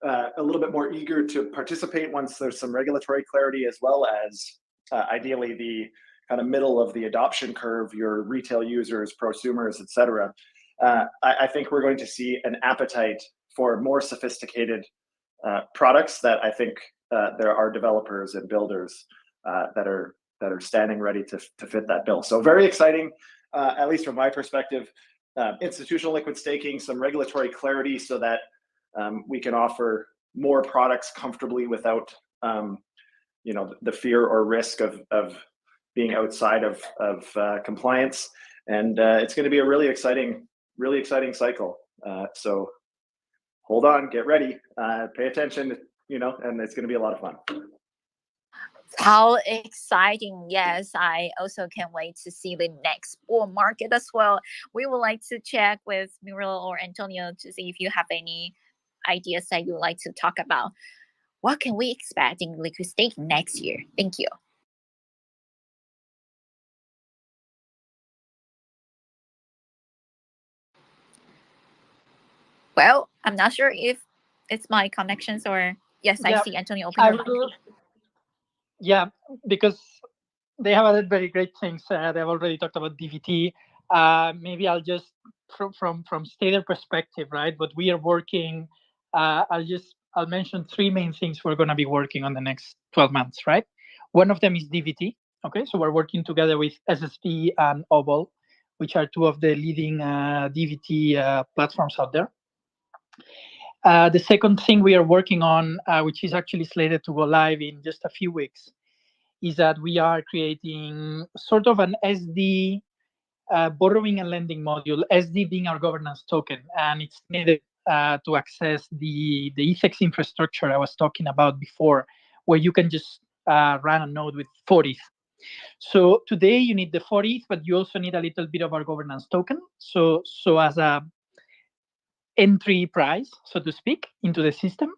Speaker 3: a little bit more eager to participate once there's some regulatory clarity, as well as ideally the kind of middle of the adoption curve, your retail users, prosumers, et cetera. I think we're going to see an appetite for more sophisticated products that I think there are developers and builders that are standing ready to fit that bill. So very exciting, at least from my perspective. Institutional liquid staking, some regulatory clarity so that we can offer more products comfortably without the fear or risk of being outside of compliance. And it's going to be a really exciting cycle. So hold on, get ready, pay attention, and it's going to be a lot of fun.
Speaker 1: How exciting. Yes, I also can't wait to see the next bull market as well. We would like to check with Muriel or Antonio to see if you have any ideas that you would like to talk about. What can we expect in liquid staking next year? Thank you. Well, I'm not sure if it's my connections or yes, I see Antonio open your mic.
Speaker 4: Yeah, because they have added very great things. They've already talked about DVT. Maybe I'll just from Stader perspective, right? But we are working. I'll mention three main things we're going to be working on the next 12 months, right? One of them is DVT. Okay, so we're working together with SSP and Oval, which are two of the leading DVT platforms out there. The second thing we are working on, which is actually slated to go live in just a few weeks, is that we are creating sort of an SD borrowing and lending module, SD being our governance token, and it's needed to access the ETHEX infrastructure I was talking about before, where you can just run a node with 4 ETH. So today you need the 4 ETH, but you also need a little bit of our governance token. So as a entry price, so to speak, into the system.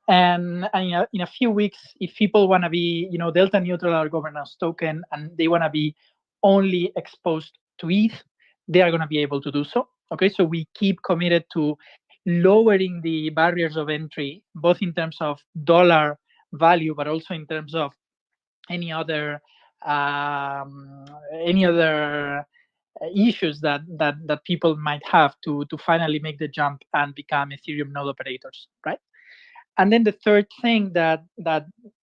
Speaker 4: And in a few weeks, if people want to be, delta neutral or governance token, and they want to be only exposed to ETH, they are going to be able to do so. Okay, so we keep committed to lowering the barriers of entry, both in terms of dollar value, but also in terms of any other issues that people might have to finally make the jump and become Ethereum node operators, right? And then the third thing that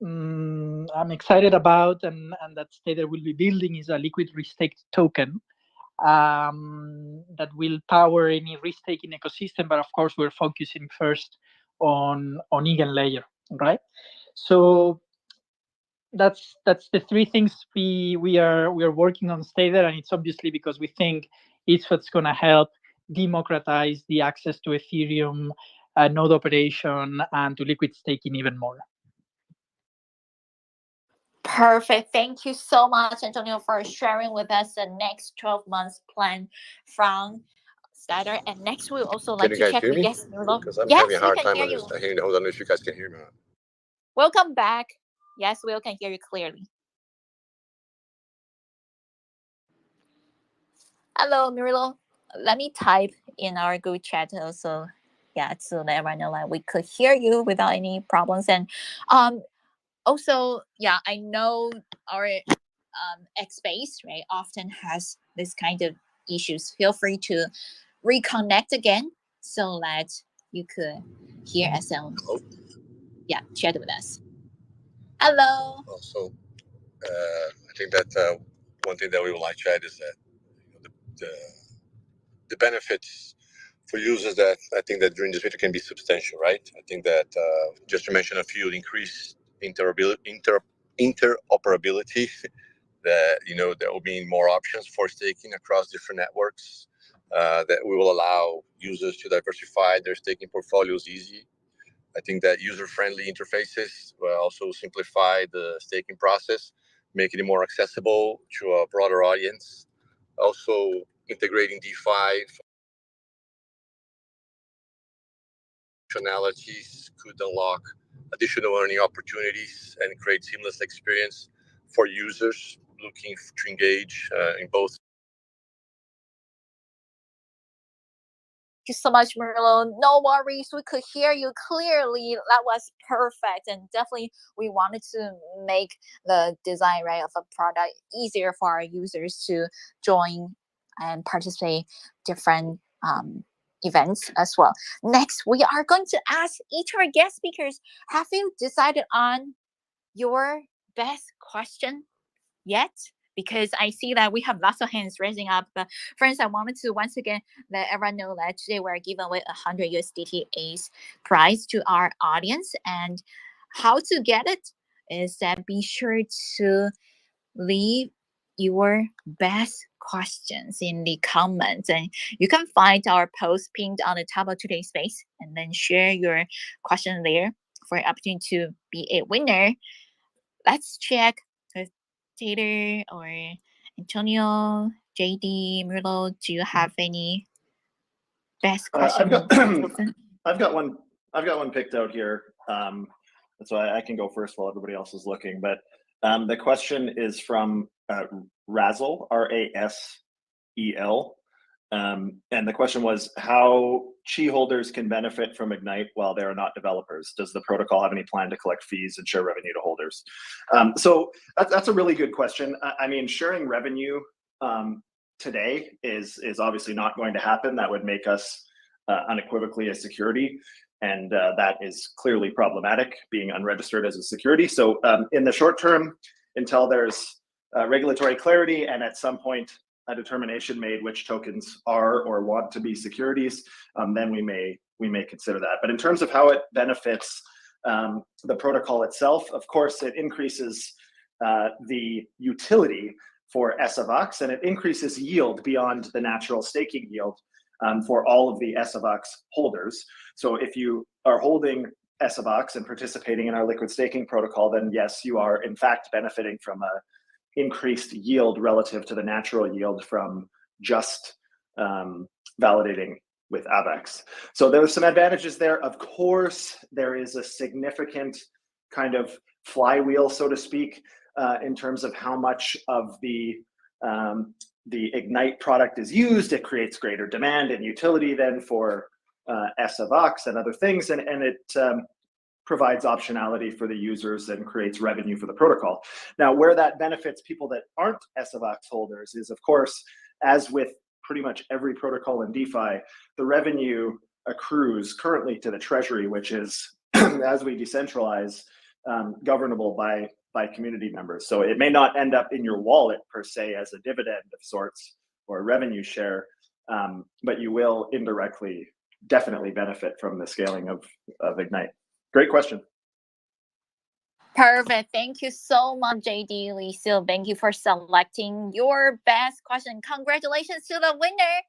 Speaker 4: I'm excited about and that Stader will be building is a liquid restaked token that will power any restaking ecosystem. But of course, we're focusing first on EigenLayer, right? So that's the three things we are working on Stader, and it's obviously because we think it's what's going to help democratize the access to Ethereum node operation and to liquid staking even more.
Speaker 1: Perfect. Thank you so much, Antonio, for sharing with us the next 12 months plan from Stader. And next, we'll also like to check with yes,
Speaker 5: because I'm having a hard time understanding. Hold on, if you guys can hear me.
Speaker 1: Welcome back. Yes, we can hear you clearly. Hello, Murilo. Let me type in our Google chat also. Yeah, so that everyone know that we could hear you without any problems. And also, yeah, I know our X-Space, right, often has this kind of issues. Feel free to reconnect again so that you could hear us and chat with us. Hello.
Speaker 5: Also, I think that one thing that we would like to add is that the benefits for users that I think that during this video can be substantial, right? I think that just to mention a few, increased interoperability, that there will be more options for staking across different networks, that we will allow users to diversify their staking portfolios easy. I think that user-friendly interfaces will also simplify the staking process, making it more accessible to a broader audience. Also, integrating DeFi functionalities could unlock additional learning opportunities and create seamless experience for users looking to engage in both.
Speaker 1: Thank you so much, Merlo. No worries, we could hear you clearly. That was perfect, and definitely we wanted to make the design right of a product easier for our users to join and participate different events as well. Next, we are going to ask each of our guest speakers: have you decided on your best question yet? Because I see that we have lots of hands raising up. But friends, I wanted to once again let everyone know that today we're giving away 100 USDT Ace prize to our audience. And how to get it is that be sure to leave your best questions in the comments, and you can find our post pinned on the top of today's space, and then share your question there for an opportunity to be a winner. Let's check with Taylor or Antonio, JD, Merlo. Do you have any best question?
Speaker 3: I've got one picked out here. That's why I can go first while everybody else is looking. But the question is from Razel, RASEL. And the question was how Chi holders can benefit from Ignite while they are not developers. Does the protocol have any plan to collect fees and share revenue to holders? So that's a really good question. I mean, sharing revenue today is obviously not going to happen. That would make us unequivocally a security. And that is clearly problematic, being unregistered as a security. So in the short term, until there's regulatory clarity and at some point a determination made which tokens are or want to be securities, then we may consider that. But in terms of how it benefits the protocol itself, of course, it increases the utility for S of X, and it increases yield beyond the natural staking yield for all of the S of X holders. So if you are holding S of X and participating in our liquid staking protocol, then yes, you are in fact benefiting from a increased yield relative to the natural yield from just validating with AVAX. So there's some advantages there. Of course, there is a significant kind of flywheel, so to speak, in terms of how much of the Ignite product is used. It creates greater demand and utility then for S of X and other things, and it provides optionality for the users and creates revenue for the protocol. Now, where that benefits people that aren't S of X holders is, of course, as with pretty much every protocol in DeFi, the revenue accrues currently to the treasury, which is, as we decentralize, governable by community members. So it may not end up in your wallet per se as a dividend of sorts or a revenue share, but you will indirectly definitely benefit from the scaling of Ignite. Great question.
Speaker 1: Perfect. Thank you so much, JD Lisil. Thank you for selecting your best question. Congratulations to the winner.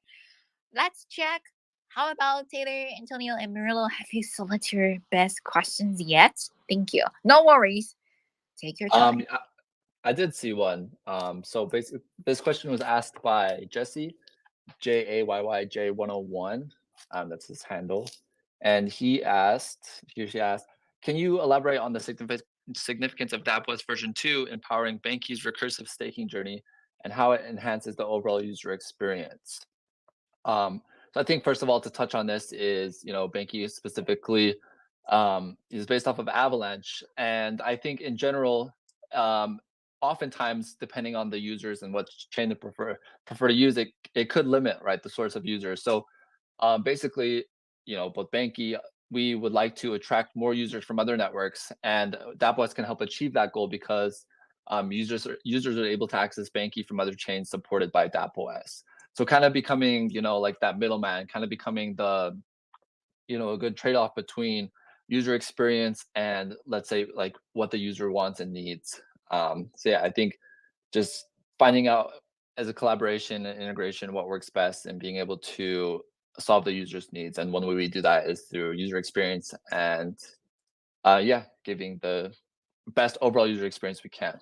Speaker 1: Let's check. How about Taylor, Antonio, and Merlo? Have you selected your best questions yet? Thank you. No worries. Take your time.
Speaker 2: I did see one. So basically, this question was asked by Jesse, JAYYJ101. That's his handle. And she asked, can you elaborate on the significance of DAppWest version 2 empowering Banky's recursive staking journey and how it enhances the overall user experience? So I think first of all, to touch on this is, Banky specifically is based off of Avalanche. And I think in general, oftentimes, depending on the users and what chain they prefer to use, it could limit, right, the source of users. So basically, both Banky, we would like to attract more users from other networks, and DAppWest can help achieve that goal because users are able to access Banky from other chains supported by DAppOS. So kind of becoming, like that middleman, kind of becoming the, a good trade-off between user experience and, let's say, like what the user wants and needs. So yeah, I think just finding out as a collaboration and integration what works best and being able to solve the user's needs. And one way we do that is through user experience and giving the best overall user experience we can.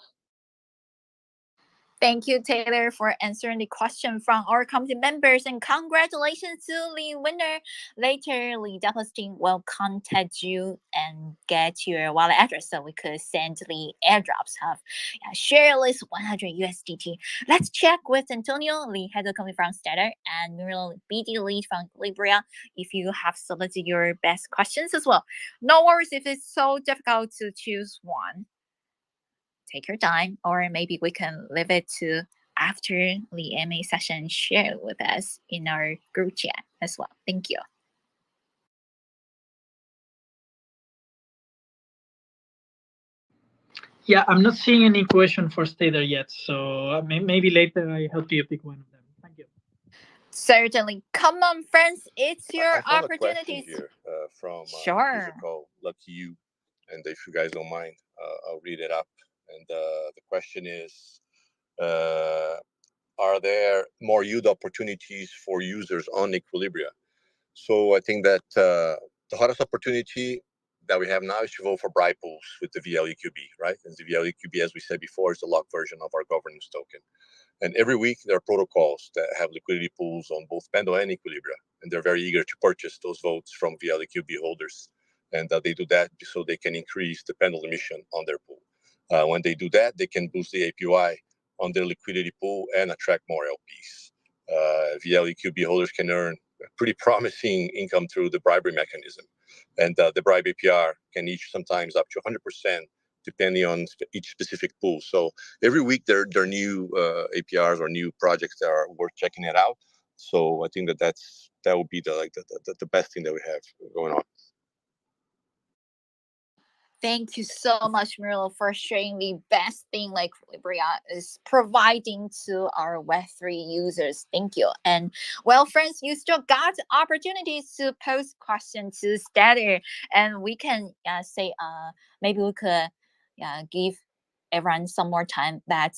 Speaker 1: Thank you, Taylor, for answering the question from our community members, and congratulations to the winner. Later, the Douglas team will contact you and get your wallet address so we could send the airdrops of share list 100 USDT. Let's check with Antonio, the head of company from Stater, and Muriel, BD lead from Libria, if you have selected your best questions as well. No worries if it's so difficult to choose one. Take your time, or maybe we can leave it to after the MA session. Share with us in our group chat as well. Thank you.
Speaker 4: Yeah, I'm not seeing any question for Stater yet, so maybe later I help you pick one of them. Thank you.
Speaker 1: Certainly. Come on, friends. It's your
Speaker 5: I found
Speaker 1: opportunity.
Speaker 5: a question here from
Speaker 1: Sure.
Speaker 5: user called Lucky You, and if you guys don't mind, I'll read it up. And the question is, are there more yield opportunities for users on Equilibria? So I think that the hottest opportunity that we have now is to vote for bribe pools with the VLEQB, right? And the VLEQB, as we said before, is the locked version of our governance token. And every week there are protocols that have liquidity pools on both Pendle and Equilibria, and they're very eager to purchase those votes from VLEQB holders. And they do that so they can increase the Pendle emission on their pool. When they do that, they can boost the APY on their liquidity pool and attract more LPs. VLEQB holders can earn pretty promising income through the bribery mechanism. And the bribe APR can reach sometimes up to 100%, depending on each specific pool. So every week there are new APRs or new projects that are worth checking it out. So I think that would be the best thing that we have going on.
Speaker 1: Thank you so much, Muriel, for sharing the best thing like Libria is providing to our Web3 users. Thank you. And well, friends, you still got opportunities to post questions to Stater, and we can say maybe we could give everyone some more time that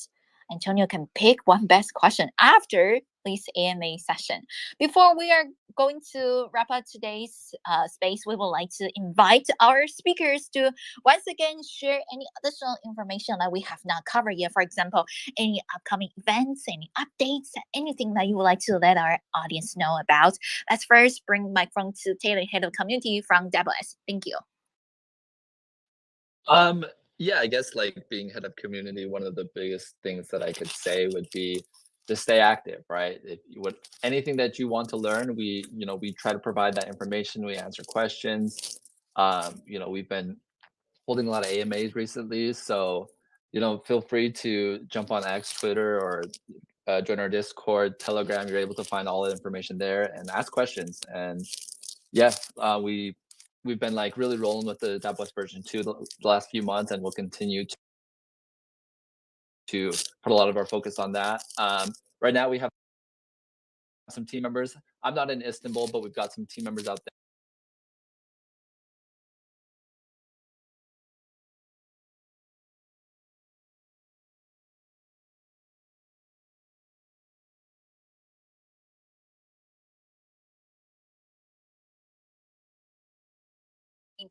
Speaker 1: Antonio can pick one best question after this AMA session. Before we are going to wrap up today's space, we would like to invite our speakers to once again share any additional information that we have not covered yet. For example, any upcoming events, any updates, anything that you would like to let our audience know about. Let's first bring the microphone to Taylor, head of community from AAS. Thank you.
Speaker 2: Yeah, I guess like being head of community, one of the biggest things that I could say would be to stay active, right? If you would anything that you want to learn, we try to provide that information. We answer questions. We've been holding a lot of AMAs recently, so feel free to jump on X, Twitter, or join our Discord, Telegram. You're able to find all the information there and ask questions. And yes, we've been like really rolling with the .West version 2 the last few months, and we'll continue to put a lot of our focus on that. Right now we have some team members. I'm not in Istanbul, but we've got some team members out there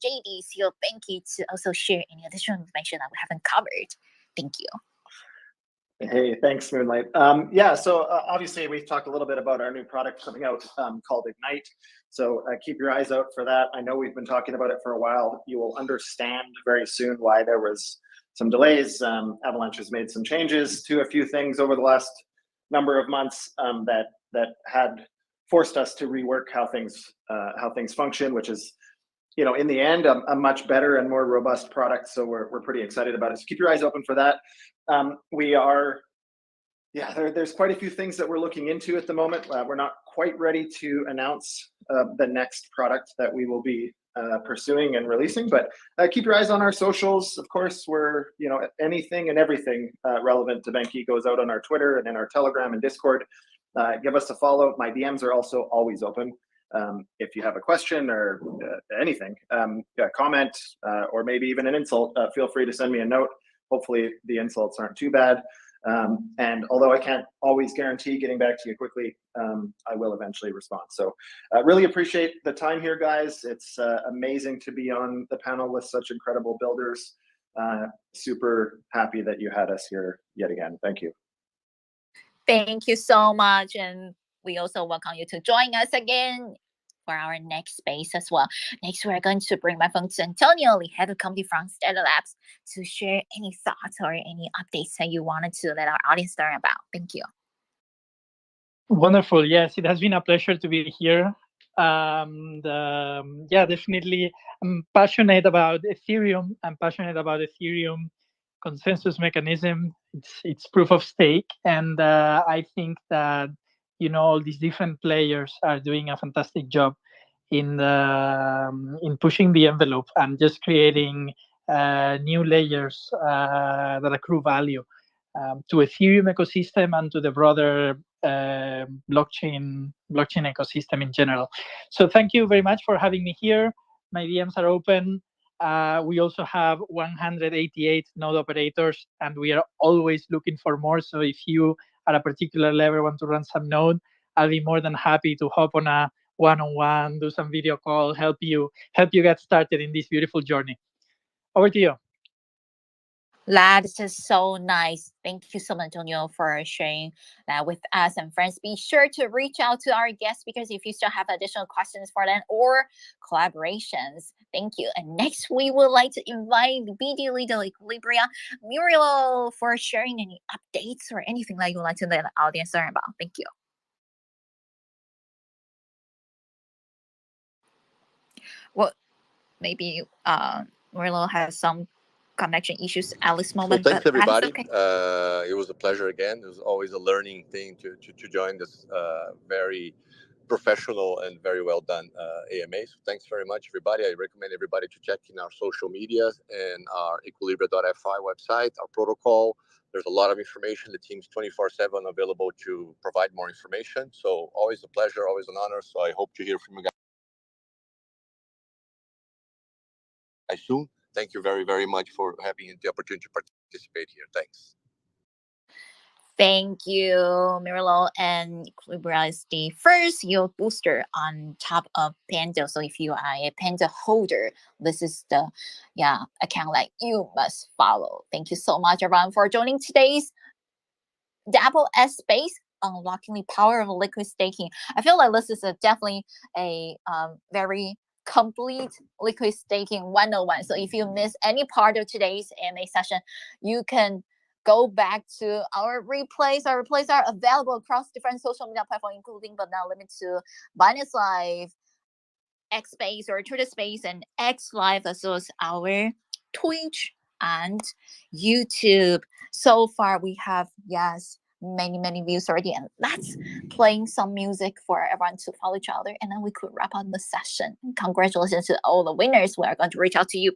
Speaker 1: JD, so thank you to also share any additional information that we haven't covered. Thank you.
Speaker 3: Hey, thanks, Moonlight. So obviously we've talked a little bit about our new product coming out called Ignite. So keep your eyes out for that. I know we've been talking about it for a while. You will understand very soon why there was some delays. Avalanche has made some changes to a few things over the last number of months that had forced us to rework how things function, which is, in the end, a much better and more robust product. So we're pretty excited about it. So keep your eyes open for that. There's quite a few things that we're looking into at the moment. We're not quite ready to announce the next product that we will be pursuing and releasing, but keep your eyes on our socials. Of course, we're, anything and everything relevant to Benki goes out on our Twitter and in our Telegram and Discord. Give us a follow. My DMs are also always open. If you have a question or anything, comment, or maybe even an insult, feel free to send me a note. Hopefully the insults aren't too bad. And although I can't always guarantee getting back to you quickly, I will eventually respond. So really appreciate the time here, guys. It's amazing to be on the panel with such incredible builders. Super happy that you had us here yet again. Thank you.
Speaker 1: Thank you so much. And we also welcome you to join us again for our next space as well. Next, we're going to bring my phone to Antonio, the head of comedy from Stellar Labs, to share any thoughts or any updates that you wanted to let our audience learn about. Thank you.
Speaker 4: Wonderful. Yes, it has been a pleasure to be here. Yeah, definitely. I'm passionate about Ethereum. I'm passionate about Ethereum consensus mechanism. It's proof of stake, and I think that all these different players are doing a fantastic job in pushing the envelope and just creating new layers that accrue value to Ethereum ecosystem and to the broader blockchain ecosystem in general. So thank you very much for having me here. My DMs are open. We also have 188 node operators, and we are always looking for more. So if you at a particular level want to run some node, I'll be more than happy to hop on a one-on-one, do some video call, help you get started in this beautiful journey. Over to you.
Speaker 1: That is just so nice. Thank you so much, Antonio, for sharing that with us and friends. Be sure to reach out to our guest speakers if you still have additional questions for them or collaborations. Thank you. And next, we would like to invite the BD leader Equilibria, Muriel, for sharing any updates or anything that you would like to let the audience learn about. Thank you. Well, maybe Muriel has some connection issues at this moment.
Speaker 5: So thanks
Speaker 1: but
Speaker 5: everybody.
Speaker 1: Okay.
Speaker 5: It was a pleasure again. It was always a learning thing to join this very professional and very well done AMA. So thanks very much, everybody. I recommend everybody to check in our social medias and our equilibria.fi website, our protocol. There's a lot of information. The team's 24/7 available to provide more information. So always a pleasure, always an honor. So I hope to hear from you guys soon. Thank you very, very much for having the opportunity to participate here. Thanks.
Speaker 1: Thank you, Mirlo. And Equilibria is the first yield booster on top of Panda. So if you are a Panda holder, this is the account that you must follow. Thank you so much, everyone, for joining today's Dapple S Space, unlocking the power of liquid staking. I feel like this is definitely a very complete liquid staking 101. So if you miss any part of today's AMA session, you can go back to our replays. Our replays are available across different social media platforms, including but not limited to Binance Live, X Space or Twitter Space, and X Live, as well as our Twitch and YouTube. So far, we have many views already, and let's playing some music for everyone to follow each other, and then we could wrap up the session. Congratulations to all the winners. We are going to reach out to you